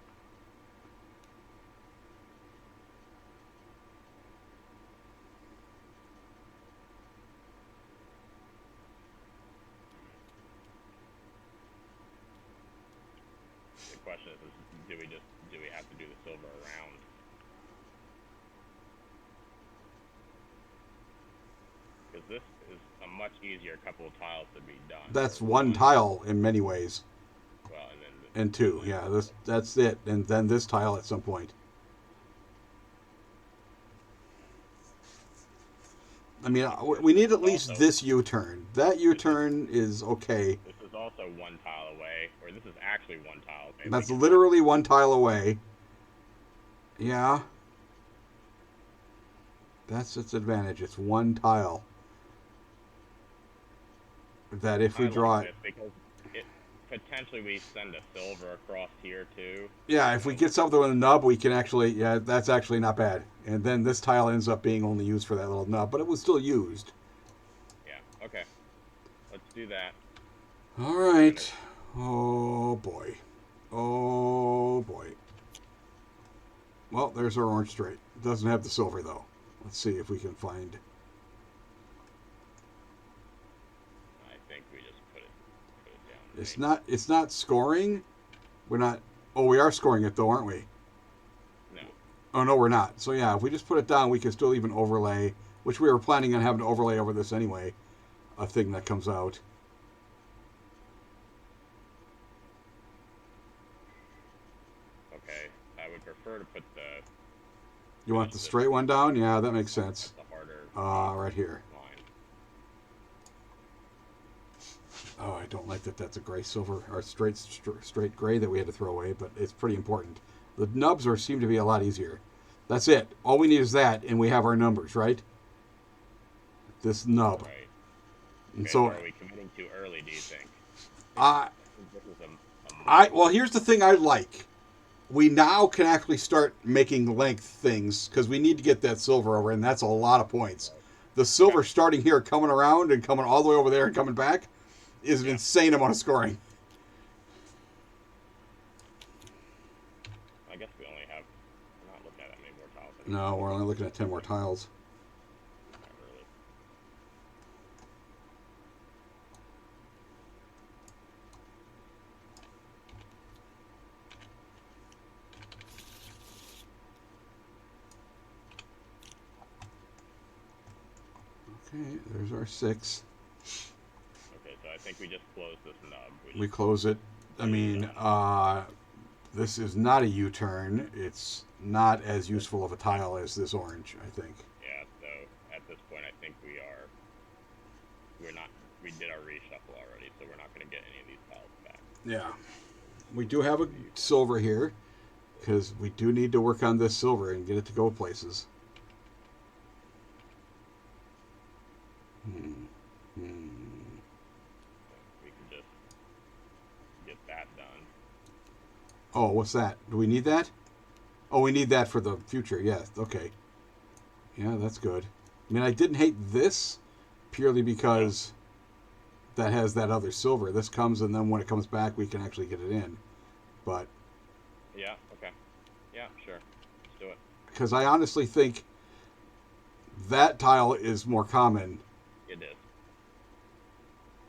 The question is do we have to do the silver around? Because this is a much easier couple of tiles to be done. That's 1 tile in many ways. Well, And 2, yeah, that's it. And then this tile at some point. I mean, we need at least this U-turn. That U-turn is okay. This is also 1 tile away, or this is actually 1 tile away. That's literally 1 tile away. Yeah. That's its advantage. It's 1 tile. That if we draw it. Because potentially we send a silver across here too. Yeah, if we get something with a nub, we can actually, yeah, that's actually not bad. And then this tile ends up being only used for that little nub, but it was still used. Yeah, okay. Let's do that. All right. Oh, boy. Oh, boy. Well, there's our orange straight. It doesn't have the silver, though. Let's see if we can find... I think we just put it down. It's not scoring. We're not... Oh, we are scoring it, though, aren't we? No. Oh, no, we're not. So, yeah, if we just put it down, we can still even overlay, which we were planning on having to overlay over this anyway, a thing that comes out. Okay, I would prefer to put the... You want the straight one down? Yeah, that makes sense. The harder Right here. line. Oh, I don't like that that's a gray silver, or straight gray that we had to throw away, but it's pretty important. The nubs seem to be a lot easier. That's it. All we need is that, and we have our numbers, right? This nub. Right. And Okay, so, are we committing too early, do you think? I This is a well, here's the thing I like. We now can actually start making length things because we need to get that silver over, and that's a lot of points. The silver starting here, coming around and coming all the way over there and coming back, is an insane amount of scoring. I guess we only have. We're not looking at that many more tiles. No, we're only looking at 10 more tiles. Not really. Okay, there's our 6. Okay, so I think we just close this nub. We close it. I mean, this is not a U-turn. It's not as useful of a tile as this orange, I think. Yeah, so at this point, I think we're not. We did our reshuffle already, so we're not going to get any of these tiles back. Yeah. We do have a silver here because we do need to work on this silver and get it to go places. We can just get that done. Oh, what's that? Do we need that? Oh, we need that for the future. Yes. Okay. Yeah, that's good. I mean, I didn't hate this purely because that has that other silver. This comes, and then when it comes back, we can actually get it in. But Yeah. Okay. Yeah. Sure. Let's do it. because I honestly think that tile is more common, It is.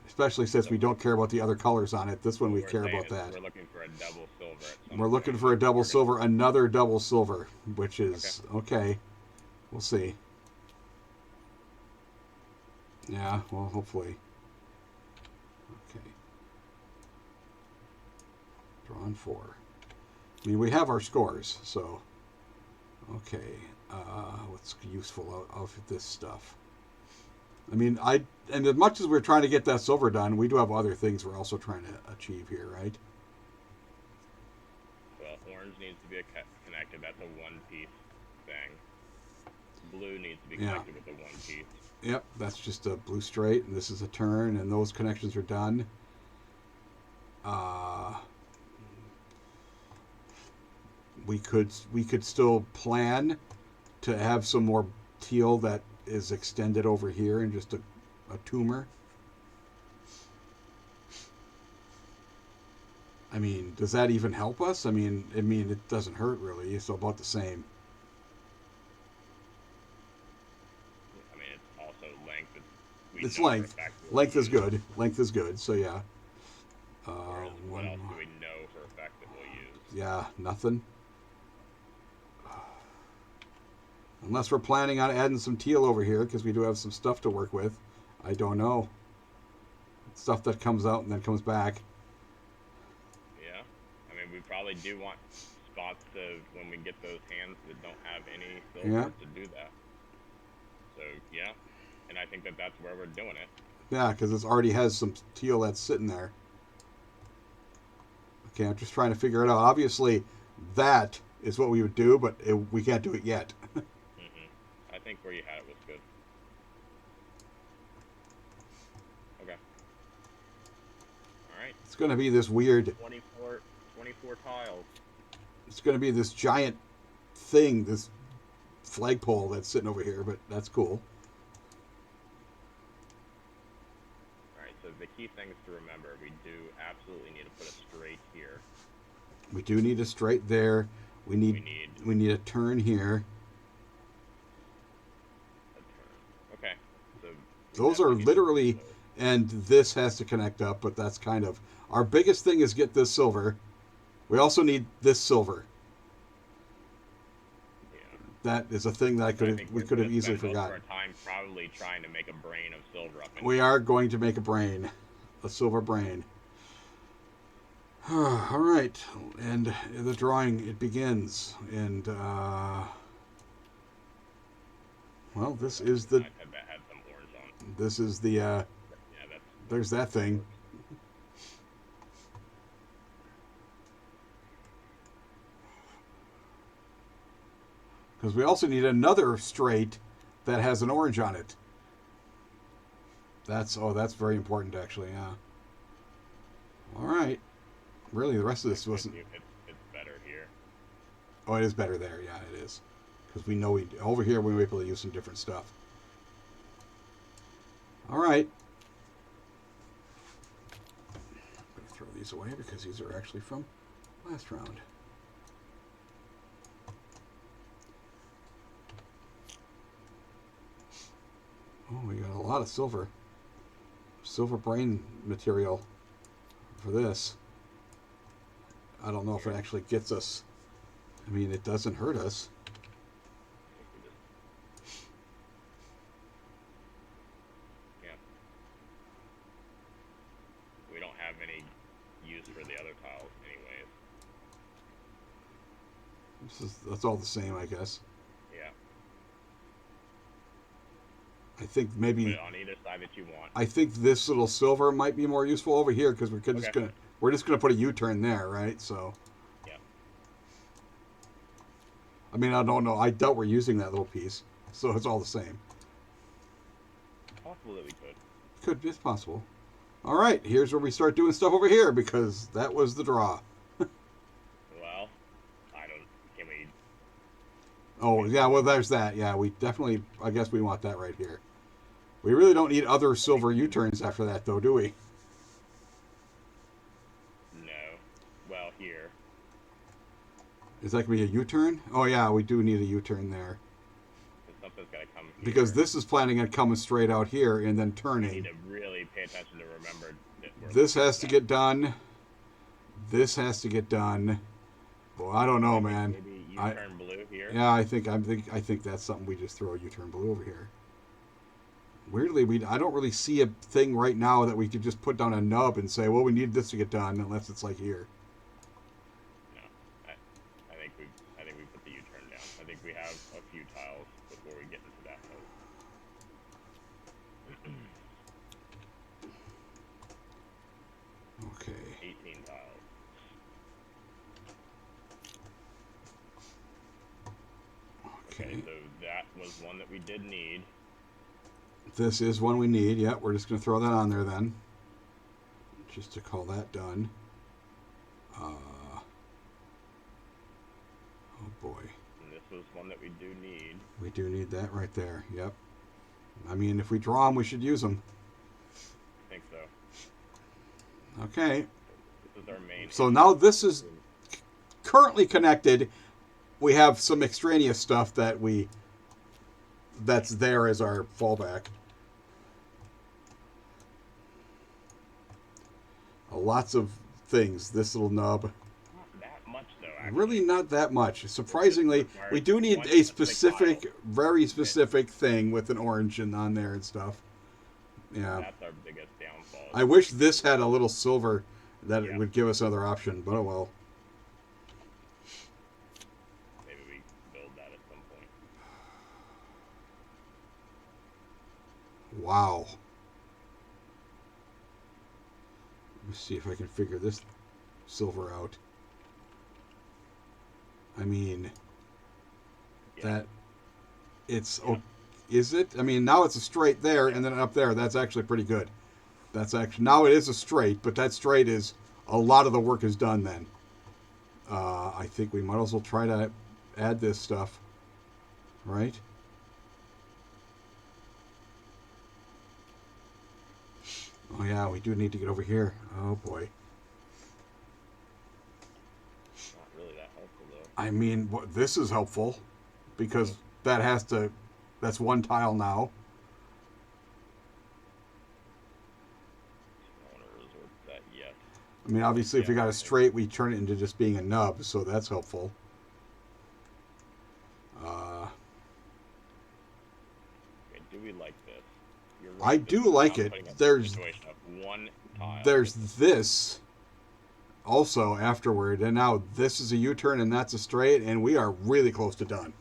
especially since we don't care about the other colors on it. This one we What we're care saying about is that. We're looking for a double silver. At some We're looking point. for a double We're gonna- silver, another double silver, which is okay. We'll see. Yeah, well, hopefully. Okay. Drawn 4. I mean, we have our scores, so. Okay. What's useful out of this stuff? I mean, and as much as we're trying to get that silver done, we do have other things we're also trying to achieve here, right? Well, orange needs to be connected. That's a one-piece thing. Blue needs to be Yeah. connected with the one piece. Yep, that's just a blue straight, and this is a turn, and those connections are done. We could still plan to have some more teal that is extended over here and just a tumor. I mean, does that even help us? I mean, it doesn't hurt really. It's about the same. I mean, it's also length. It's length. Length is good. Length is good. So yeah. What else do we know for a fact that we'll use? Yeah, nothing. Unless we're planning on adding some teal over here, because we do have some stuff to work with. I don't know. Stuff that comes out and then comes back. Yeah. I mean, we probably do want spots to, when we get those hands that don't have any silver, to do that. So, yeah. And I think that's where we're doing it. Yeah, because it already has some teal that's sitting there. Okay, I'm just trying to figure it out. Obviously, that is what we would do, but we can't do it yet. I think where you had it was good. Okay. Alright. It's going to be this weird... 24 tiles. It's going to be this giant thing, this flagpole that's sitting over here, but that's cool. Alright, so the key things to remember, we do absolutely need to put a straight here. We do need a straight there. We need a turn here. Okay. So those are literally, and this has to connect up, but that's kind of our biggest thing is get this silver. We also need this silver. Yeah. That is a thing that we could have easily forgotten. Most of our time probably trying to make a brain of silver up in We are going to make a brain, a silver brain. All right, and the drawing, it begins, and well, this is the. I bet had some orange on. This is the. Yeah, there's that thing. Because we also need another straight that has an orange on it. That's very important actually. Yeah. All right. Really, the rest of this wasn't. It's better here. Oh, it is better there. Yeah, it is. Because we know we over here we were able to use some different stuff. All right. I'm gonna throw these away because these are actually from last round. Oh, we got a lot of silver brain material for this. I don't know if it actually gets us. I mean, it doesn't hurt us. Yeah. We don't have any use for the other tiles, anyways. That's all the same, I guess. Yeah. I think maybe Put it on either side that you want. I think this little silver might be more useful over here because we're just gonna put a U-turn there, right? So. Yeah. I mean, I don't know. I doubt we're using that little piece, so it's all the same. Possible that we could. It's possible. All right, here's where we start doing stuff over here because that was the draw. Well, can we? Oh yeah, well there's that. Yeah, we definitely. I guess we want that right here. We really don't need other silver U-turns after that, though, do we? No. Well, here. Is that gonna be a U-turn? Oh yeah, we do need a U-turn there. Something's gotta come here. Because this is planning on coming straight out here and then We turning. need to really pay attention to remember that This has to get done. This has to get done. Well, I don't know, man. Maybe U-turn blue here. Yeah, I think that's something we just throw a U-turn blue over here. Weirdly, I don't really see a thing right now that we could just put down a nub and say, well, we need this to get done, unless it's like here. No, I think we put the U-turn down. I think we have a few tiles before we get into that mode. Okay. 18 tiles. Okay. So that was one that we did need. This is one we need. Yeah, we're just going to throw that on there then. Just to call that done. Oh boy. And this was one that we do need. We do need that right there. Yep. I mean, if we draw them, we should use them. I think so. Okay. This is our main. So now this is currently connected. We have some extraneous stuff that's there as our fallback. Lots of things. This little nub. Not that much though. Actually. Really not that much. Surprisingly, we do need a specific, very specific thing with an orange on there and stuff. Yeah. That's our biggest downfall. I wish this had a little silver that it would give us another option, but oh well. Maybe we build that at some point. Wow. Let me see if I can figure this silver out. I mean, that it's is it? I mean, now it's a straight there, and then up there. That's actually pretty good. That's actually now it is a straight, but that straight is a lot of the work is done then. I think we might as well try to add this stuff, right? Oh yeah, we do need to get over here. Oh boy. Not really that helpful though. I mean, this is helpful because that's one tile now. I want to resort to that yet. I mean, obviously, if we got a straight, we turn it into just being a nub, so that's helpful. Okay, do we like this? You're I do like it. There's one tile. There's this also afterward, and now this is a U-turn and that's a straight, and we are really close to done.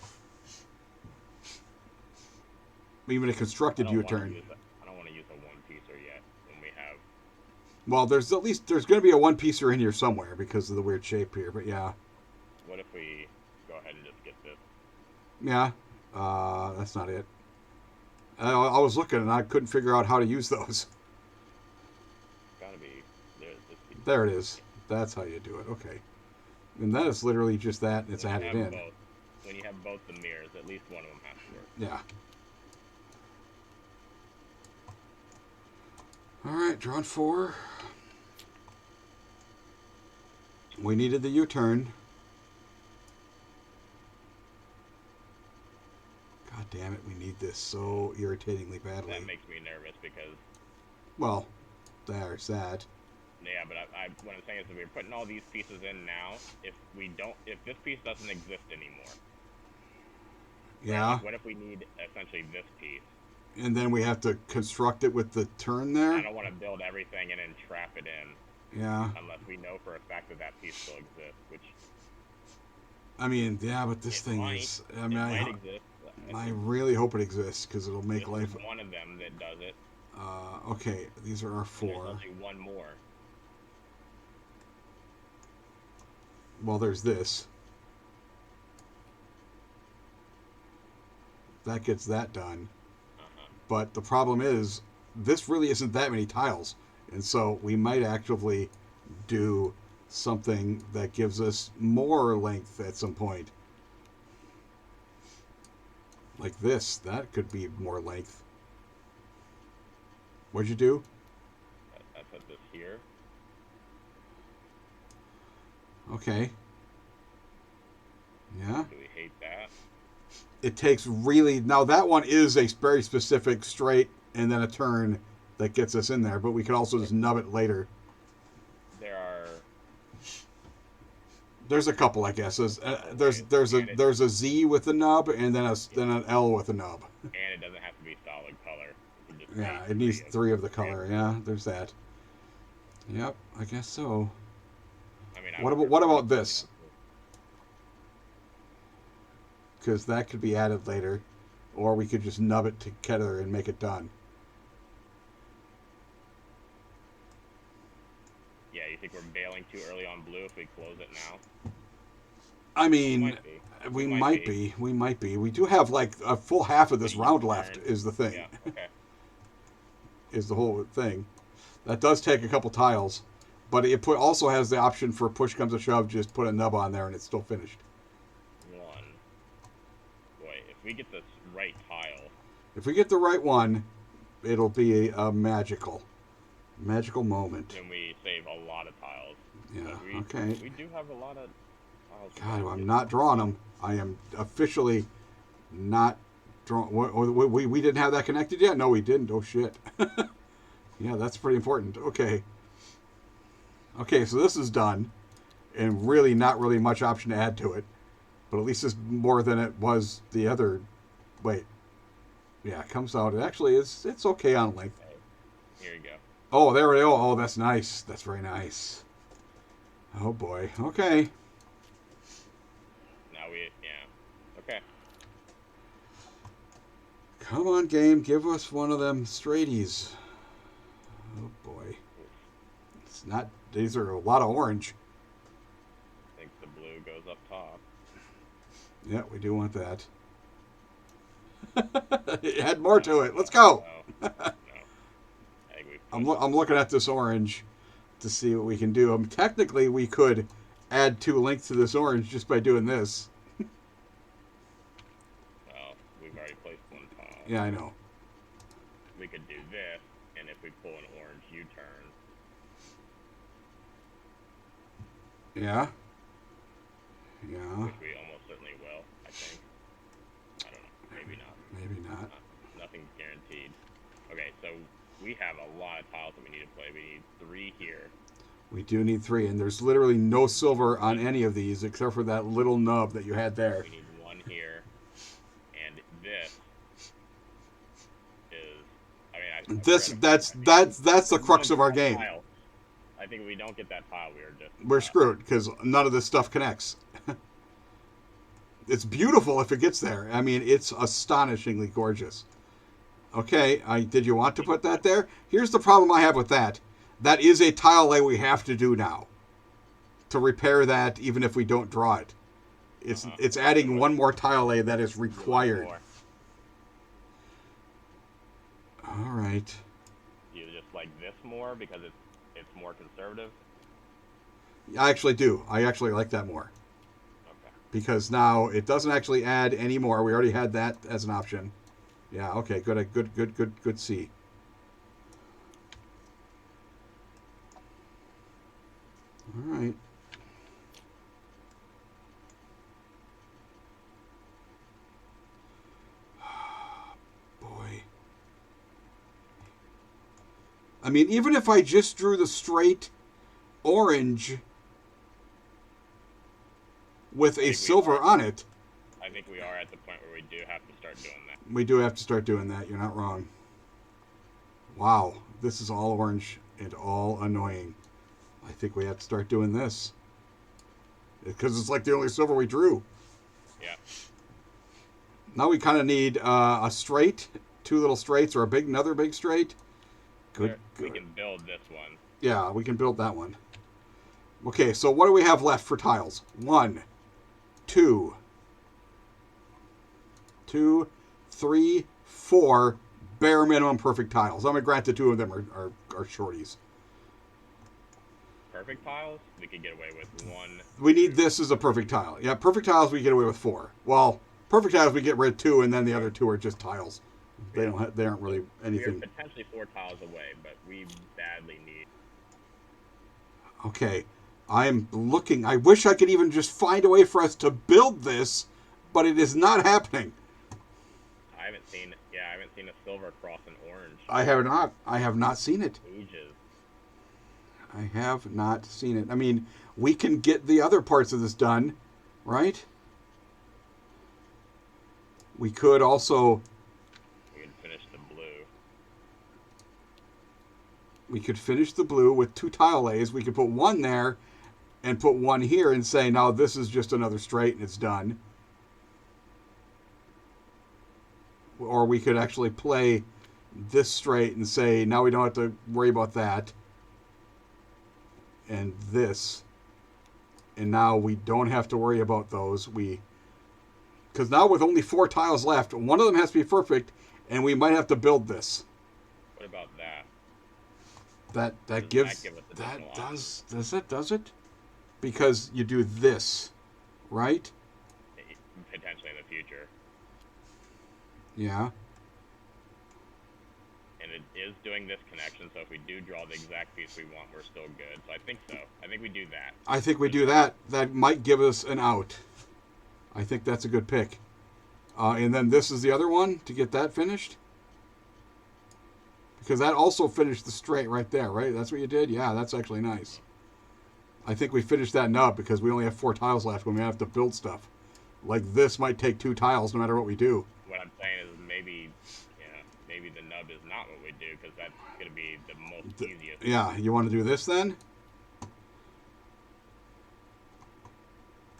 Even a constructed U-turn. I don't want to use a one-piecer yet when we have. Well, there's going to be a one-piecer in here somewhere because of the weird shape here, but yeah. What if we go ahead and just get this? Yeah, that's not it. I was looking and I couldn't figure out how to use those. Gotta be this piece. There it is. That's how you do it. Okay. And that is literally just that, and it's When you added have in. both- When you have both the mirrors, at least one of them has to work. Yeah. All right, drawn 4. We needed the U-turn. God damn it, we need this so irritatingly badly. That makes me nervous because, Well, there's that. yeah, but what I'm saying is that we're putting all these pieces in now. If this piece doesn't exist anymore, Yeah. what if we need essentially this piece? And then we have to construct it with the turn I there. don't want to build everything and then trap it in Yeah. unless we know for a fact that that piece still exists, which I mean, yeah, but this it thing might, is. I it mean, might exist. I really hope it exists because it'll make This life. is one of them that does it. Okay, these are our There's 4. only one more. Well, there's this. That gets that done. But the problem is, this really isn't that many tiles. And so we might actually do something that gives us more length at some point. Like this. That could be more length. What'd you do? I put this here. Okay. Yeah. Do we hate that? It takes really... Now, that one is a very specific straight and then a turn that gets us in there. But we can also just nub it later. There are... There's a couple, I guess. There's a Z with a nub and then an L with a nub. And it doesn't have to be solid color. You can just Yeah, make it needs 3 of the three color. Yeah, there's that. Yep, I guess so. I mean, What about this? Because that could be added later, or we could just nub it together and make it done. Yeah, you think we're bailing too early on blue if we close it now? I mean, Might be. we might be. We might be. We do have like a full half of this round left. Is the thing. Yeah. Okay. Is the whole thing. That does take a couple tiles, but it also has the option for push comes to shove, just put a nub on there and it's still finished. One. Boy, if we get this right tile. If we get the right one, it'll be a magical moment. Then we save a lot of tiles. Yeah. Okay. We do have a lot of tiles. God, I'm not drawing them. I am officially not drawing. We didn't have that connected yet? No, we didn't. Oh, shit. Yeah, that's pretty important. Okay. Okay, so this is done. And really not really much option to add to it. But at least it's more than it was the other. Wait. Yeah, it comes out. It actually is. It's okay on length. Okay. Here you go. Oh, there we go. Oh, that's nice. That's very nice. Oh, boy. Okay. Now yeah. Okay. Come on, game. Give us one of them straighties. Oh, boy. It's not... These are a lot of orange. I think the blue goes up top. Yeah, we do want that. Add more to it. Let's go. No. I think we I'm looking at this orange to see what we can do. Technically, we could add 2 lengths to this orange just by doing this. Well, we've already placed one tile. Yeah, I know. We could do this, and if we pull an orange U-turn, Yeah. Yeah. which we almost certainly will, I think. I don't know. Maybe not. Maybe not. Nothing's guaranteed. Okay, so we have a lot of tiles that we need to play. We need 3 here. We do need 3, and there's literally no silver on any of these except for that little nub that you had there. We need 1 here, and this is. I mean, That's the crux of our game. I think if we don't get that tile, We're screwed because none of this stuff connects. It's beautiful if it gets there. I mean, it's astonishingly gorgeous. Okay, did you want to put that there? Here's the problem I have with that. That is a tile lay we have to do now to repair that, even if we don't draw it. It's adding one more tile lay that is required. All right. Do you just like this more because it's more conservative? I actually do. I actually like that more. Okay. Because now it doesn't actually add any more. We already had that as an option. Yeah, okay, good C. All right. Boy. I mean, even if I just drew the straight orange with a silver on it, I think we are at the point where we do have to start doing that. we do have to start doing that. You're not wrong. Wow, this is all orange and all annoying. I think we have to start doing this. Because it's like the only silver we drew. Yeah. Now we kind of need a straight, two little straights, or another big straight. Good. We can build this one. Yeah, we can build that one. Okay, so what do we have left for tiles? 1, 2, 3, 4 bare minimum perfect tiles. I'm going to grant the 2 of them are shorties. Perfect tiles, we could get away with 1. We need this as a perfect tile. Yeah, perfect tiles we get away with 4. Well, perfect tiles we get rid of 2, and then the other 2 are just tiles. They aren't really anything. We're potentially 4 tiles away, but we badly need. Okay, I'm looking. I wish I could even just find a way for us to build this, but it is not happening. I haven't seen a silver cross an orange. I have not. I have not seen it. Ages. I have not seen it. I mean, we can get the other parts of this done, right? We could also. We could finish the blue. We could finish the blue with 2 tile lays. We could put 1 there and put 1 here and say, now this is just another straight and it's done. Or we could actually play this straight and say, now we don't have to worry about that. And this. And now we don't have to worry about those. Because now with only 4 tiles left, one of them has to be perfect, and we might have to build this. What about that? That gives that does it? Because you do this, right? Potentially in the future. Yeah. And it is doing this connection, so if we do draw the exact piece we want, we're still good. So I think so. I think we do that. I think we do that. That might give us an out. I think that's a good pick. And then this is the other one to get that finished. Because that also finished the straight right there, right? That's what you did? Yeah, that's actually nice. I think we finished that nub because we only have 4 tiles left when we have to build stuff. Like this might take 2 tiles no matter what we do. What I'm saying is maybe the nub is not what we do because that's going to be the most easiest. Yeah, you want to do this then?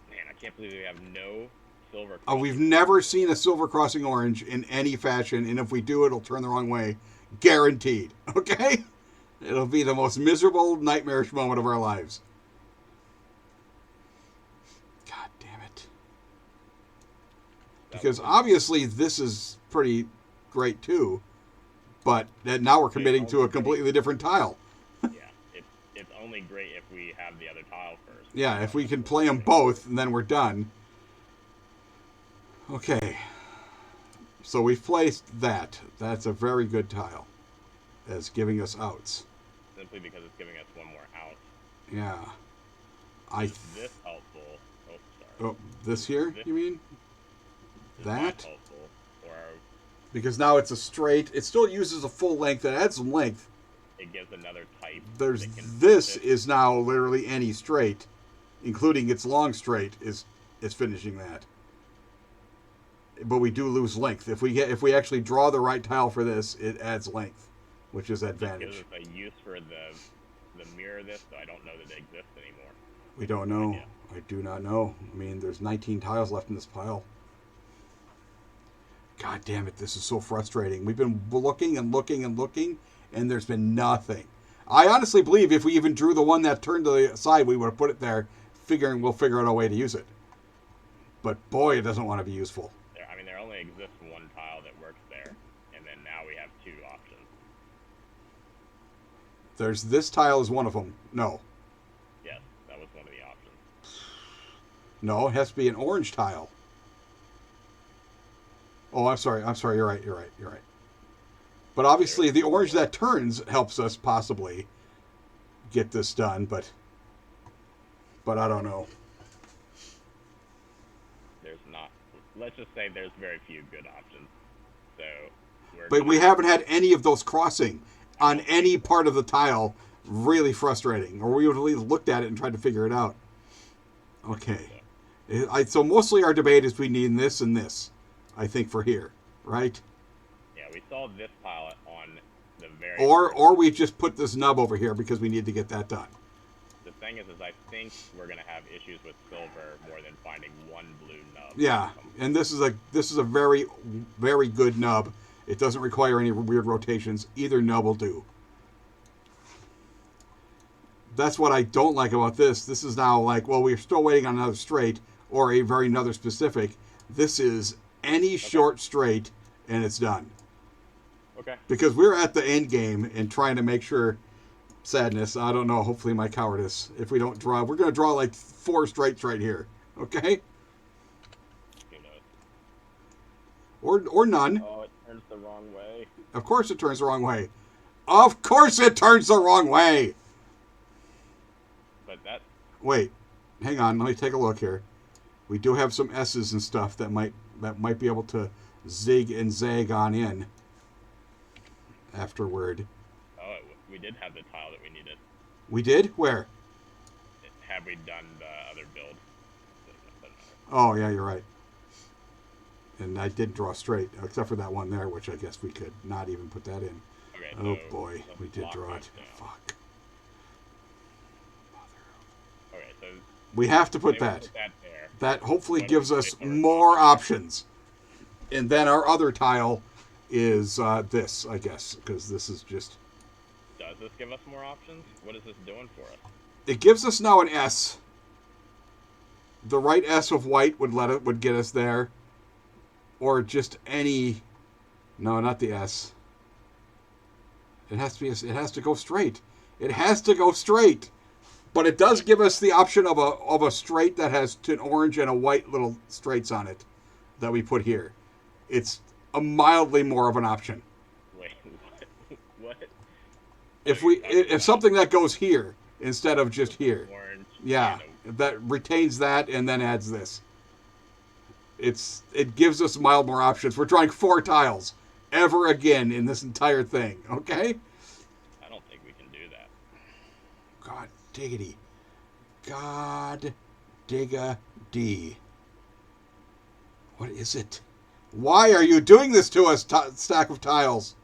Man, I can't believe we have no silver. We've never seen a silver crossing orange in any fashion, and if we do, it'll turn the wrong way. Guaranteed. Okay? It'll be the most miserable, nightmarish moment of our lives. God damn it. Because obviously this is pretty great too, but now we're committing to a completely different tile. Yeah, it's only great if we have the other tile first. Yeah, if we can play them both, and then we're done. Okay. So we've placed that. That's a very good tile. As giving us outs. Simply because it's giving us 1 more out. Yeah. Is this helpful? Oh, sorry. Oh, this here, you mean? Is that? Helpful? Or because now it's a straight. It still uses a full length. It adds some length. It gives another type. This is now literally any straight, including its long straight, is finishing that. But we do lose length. If we actually draw the right tile for this, it adds length, which is advantage. It gives us a use for the mirror of this, so I don't know that it exists anymore. We don't know. I do not know. I mean, there's 19 tiles left in this pile. God damn it, this is so frustrating. We've been looking and looking and looking, and there's been nothing. I honestly believe if we even drew the one that turned to the side, we would have put it there, figuring we'll figure out a way to use it. But boy, it doesn't want to be useful. There only exists 1 tile that works there, and then now we have 2 options. There's this tile is one of them. No. Yes, that was one of the options. No, it has to be an orange tile. Oh, I'm sorry. You're right. But obviously, the orange that turns helps us possibly get this done. But I don't know. There's not. Let's just say there's very few good options. So. But we haven't had any of those crossing on any part of the tile. Really frustrating. Or we would at least looked at it and tried to figure it out. Okay. So mostly our debate is we need this and this, I think, for here, right? Yeah, we saw this tile on the very. Or we just put this nub over here because we need to get that done. The thing is I think we're gonna have issues with silver more than finding one blue nub. Yeah, and this is a very, very good nub. It doesn't require any weird rotations. Either nub will do. That's what I don't like about this. This is now like, well, we're still waiting on another straight or a very another specific. This is any short straight, and it's done. Okay. Because we're at the end game and trying to make sure. Sadness. I don't know. Hopefully my cowardice. If we don't draw, we're going to draw like 4 straights right here. Okay? Who knows? Or none. Oh, it turns the wrong way. Of course it turns the wrong way. Of course it turns the wrong way. But that. Wait. Hang on. Let me take a look here. We do have some S's and stuff that might be able to zig and zag on in afterward. Oh, we did have the tile that we needed. We did? Where? Have we done the other build? Oh, yeah, you're right. And I did draw straight, except for that one there, which I guess we could not even put that in. Okay, oh, so boy. We did draw it. Fuck. Okay, so... We have to put that. Put that there. That hopefully gives us more options. And then our other tile is this, I guess, because this is just... Does this give us more options? What is this doing for us? It gives us now an S. The right S of white would get us there. Or just any... No, not the S. It has to be. It has to go straight. It has to go straight. But it does give us the option of a straight that has an orange and a white little straights on it that we put here. It's a mildly more of an option. Wait, what? If something that goes here instead of just here. Orange. Yeah, that retains that and then adds this. It gives us mild more options. We're drawing 4 tiles ever again in this entire thing. Okay? I don't think we can do that. God diggity. God digga-dee. What is it? Why are you doing this to us, stack of tiles?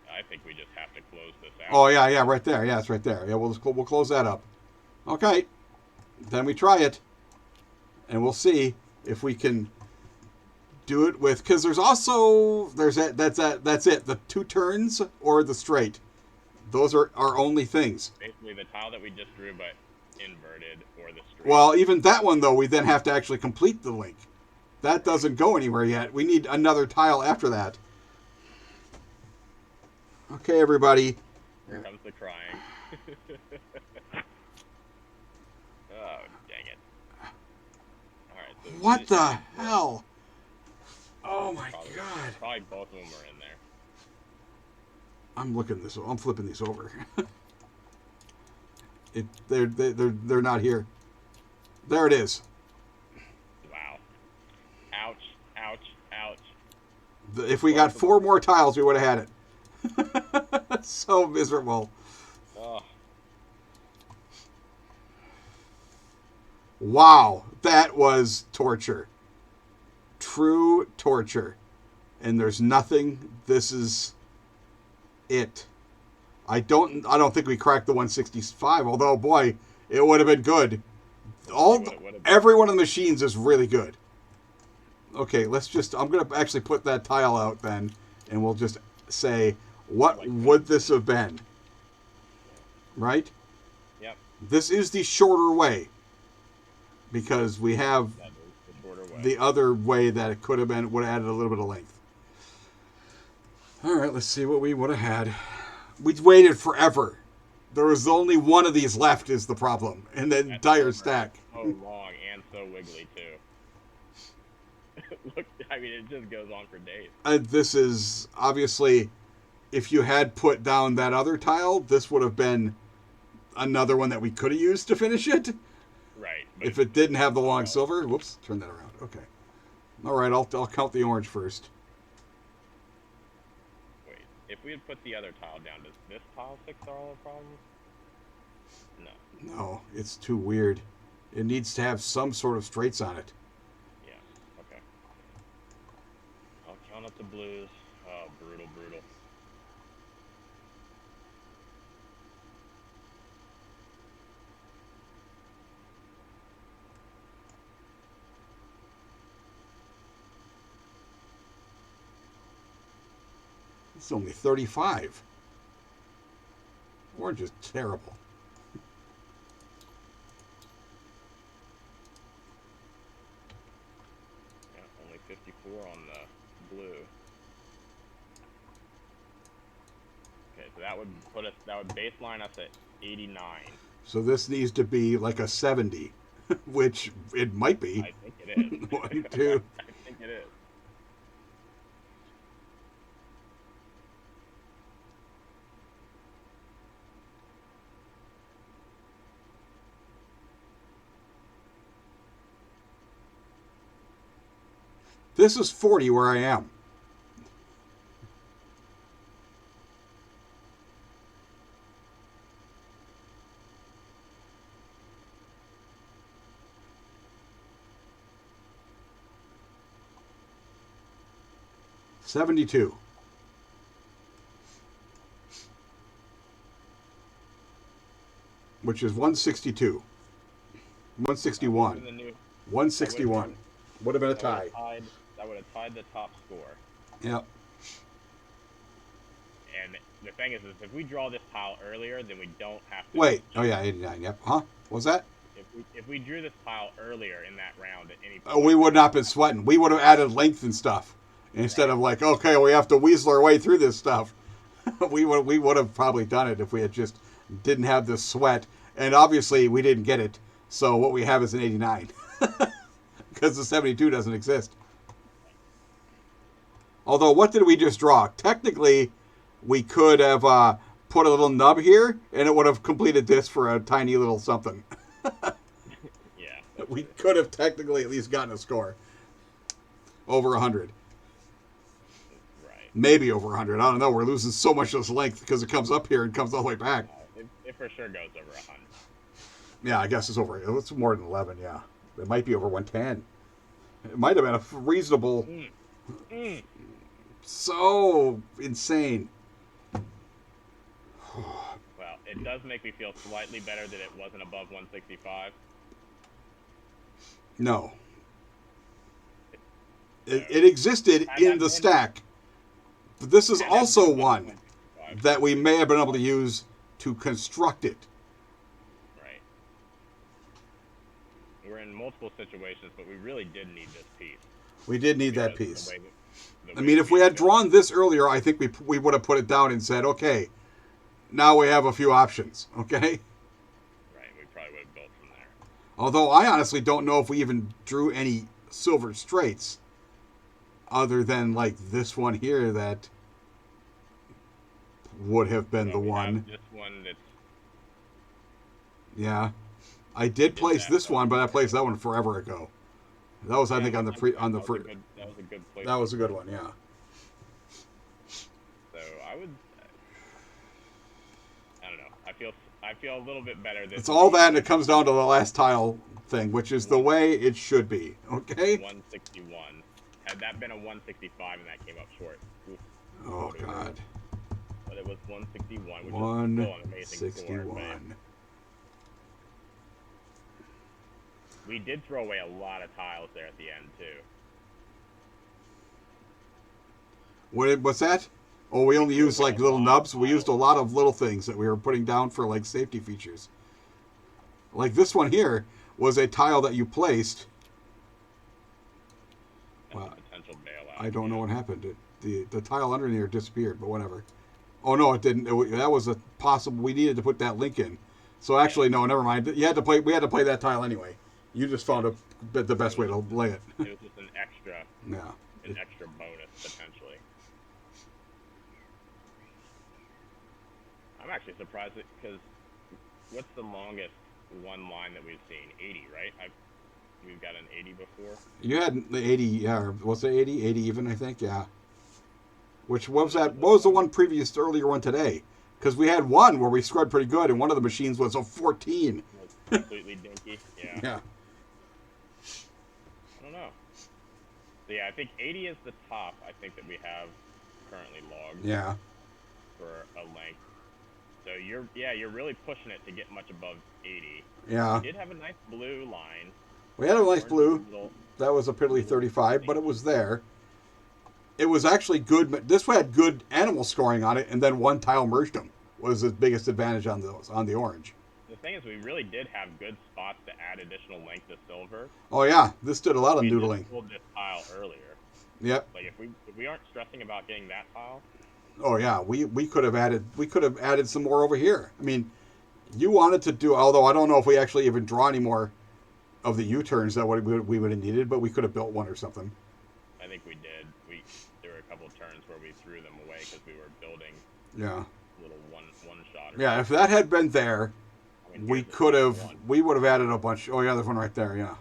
I think we just have to close this out. Oh, yeah, right there. Yeah, it's right there. Yeah, we'll close that up. Okay. Then we try it. And we'll see if we can do it with... Because there's also... That's it. The 2 turns or the straight. Those are our only things. Basically, the tile that we just drew, but inverted, or the straight. Well, even that one, though, we then have to actually complete the link. That doesn't go anywhere yet. We need another tile after that. Okay, everybody. Here comes the crying. Oh, dang it. Alright, so... What the hell? Oh, my God. Probably both of them are in there. I'm flipping these over. They're not here. There it is. Wow. Ouch, ouch, ouch. If we got 4 more tiles, we would have had it. So miserable. Oh. Wow, that was torture. True torture. And there's nothing. This is it. I don't think we cracked the 165, although boy, it would have been good. Every one of the machines is really good. Okay, I'm going to actually put that tile out then, and we'll just say, what would this have been? Right? Yep. This is the shorter way. Because we have... That is the shorter way. the other way that it could have been, would have added a little bit of length. All right, let's see what we would have had. We waited forever. There was only one of these left is the problem, and the entire stack. So long and so wiggly too. Look, I mean, it just goes on for days. This is obviously, if you had put down that other tile, this would have been another one that we could have used to finish it. Right. If it didn't have the long silver. Whoops, turn that around. Okay. All right, I'll count the orange first. Wait, if we had put the other tile down, does this tile fix all the problems? No. No, it's too weird. It needs to have some sort of straights on it. Yeah, okay. I'll count up the blues. Oh, brutal, brutal. It's only 35. Orange is terrible. Yeah, only 54 on the blue. Okay, so that would baseline us at 89. So this needs to be like a 70, which it might be. I think it is. 1, 2. I think it is. This is 40 where I am. $72. Which is 162. 161. 161. Would have been a tie. That would have tied the top score. Yep. And the thing is if we draw this tile earlier, then we don't have to. Wait. Oh yeah, 89. Yep. Huh? What was that? If we drew this tile earlier in that round at any point, Oh, we would not have been sweating. We would have added length and stuff instead of like, okay, we have to weasel our way through this stuff. we would have probably done it if we had just didn't have this sweat. And obviously, we didn't get it. So what we have is an 89 because the 72 doesn't exist. Although, what did we just draw? Technically, we could have put a little nub here, and it would have completed this for a tiny little something. Yeah. We could have technically at least gotten a score. Over 100. Right. Maybe over 100. I don't know. We're losing so much of this length because it comes up here and comes all the way back. It for sure goes over 100. Yeah, I guess it's over. It's more than 11, yeah. It might be over 110. It might have been a reasonable... So insane. Well, it does make me feel slightly better that it wasn't above 165. No. It existed in the stack. But this is also one that we may have been able to use to construct it. Right. We're in multiple situations, but we really did need this piece. We did need that piece. The I mean, if we had drawn this earlier, I think we would have put it down and said, okay, now we have a few options, okay? Right, we probably would have built from there. Although I honestly don't know if we even drew any silver straights other than like this one here that would have been the one. This one that's... Yeah. I did place this one, but I placed that one forever ago. That was, I think, on the free. That was a good place. That was a good one, yeah. So I would. I don't know. I feel a little bit better. It's all that, and it comes down to the last tile thing, which is the way it should be. Okay. 161. Had that been a 165 and that came up short. Oof, oh God. But it was 161, which is still an amazing score. 161. We did throw away a lot of tiles there at the end, too. What's that? Oh, we only used like little nubs. We used a lot of little things that we were putting down for like safety features. Like this one here was a tile that you placed as Well, a potential bailout. I don't know what happened. The tile under there disappeared, but whatever. Oh no, it didn't. That was a possible. We needed to put that link in. So actually, no, never mind. You had to play. We had to play that tile anyway. You just found the best way to lay it. It was just an extra Yeah. extra bonus potentially. I'm actually surprised because what's the longest one line that we've seen? 80, right? We've got an 80 before. You had the 80. Yeah, what's it? 80? 80 even, I think. Yeah. Which what was that? What was the one previous earlier one today? Because we had one where we scored pretty good, and one of the machines was a 14. Completely dinky. Yeah. Yeah. I don't know. So yeah, I think 80 is the top. I think that we have currently logged. Yeah. For a length. So you're really pushing it to get much above 80. Yeah. We did have a nice blue line. We had a nice Orange blue. little, That was a piddly 35, but it was there. It was actually good. This had good animal scoring on it, and then one tile merged them. Was the biggest advantage on the orange. The thing is, we really did have good spots to add additional length to silver. Oh yeah, this did a lot of We noodling. just pulled this tile earlier. Yep. Like if we aren't stressing about getting that tile. Oh yeah, we could have added some more over here. I mean, you wanted to do. Although I don't know if we actually even draw any more of the U-turns that we would have needed, but we could have built one or something. I think we did. There were a couple of turns where we threw them away because we were building. Yeah. Little one shot. Yeah, if that had been there, I mean, we could have. We would have added a bunch. Oh yeah, there's one right there. Yeah.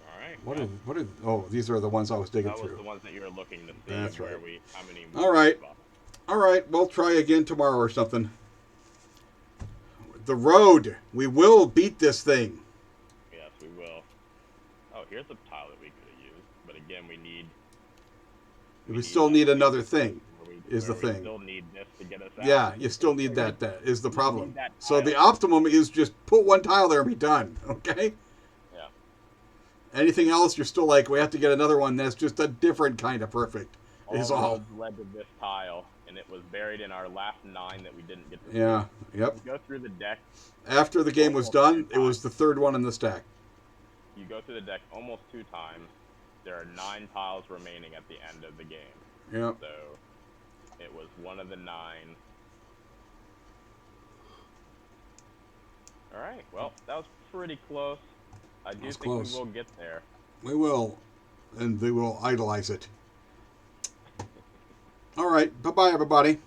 All right. What did? Oh, these are the ones I was digging That was through. the ones that you were looking to see. That's where right. how many. All right. spots. All right, we'll try again tomorrow or something. The road. We will beat this thing. Yes, we will. Oh, here's a tile that we could have used, but again, we need. We still need another thing. Is the We thing. still need this to get us out. Yeah, you still need that. That is the problem. need that So the tile. optimum is just put one tile there and be done. Okay. Yeah. Anything else, you're still like, we have to get another one that's just a different kind of perfect. Is all. roads led to this tile, and it was buried in our last 9 that we didn't get to. Yeah. Yep. You go through the deck. After the game was done, it was the third one in the stack. You go through the deck almost 2 times. There are 9 tiles remaining at the end of the game. Yep. So it was one of the 9. All right. Well, that was pretty close. I do was think close. we will get there. We will, and they will idolize it. All right. Bye-bye, everybody.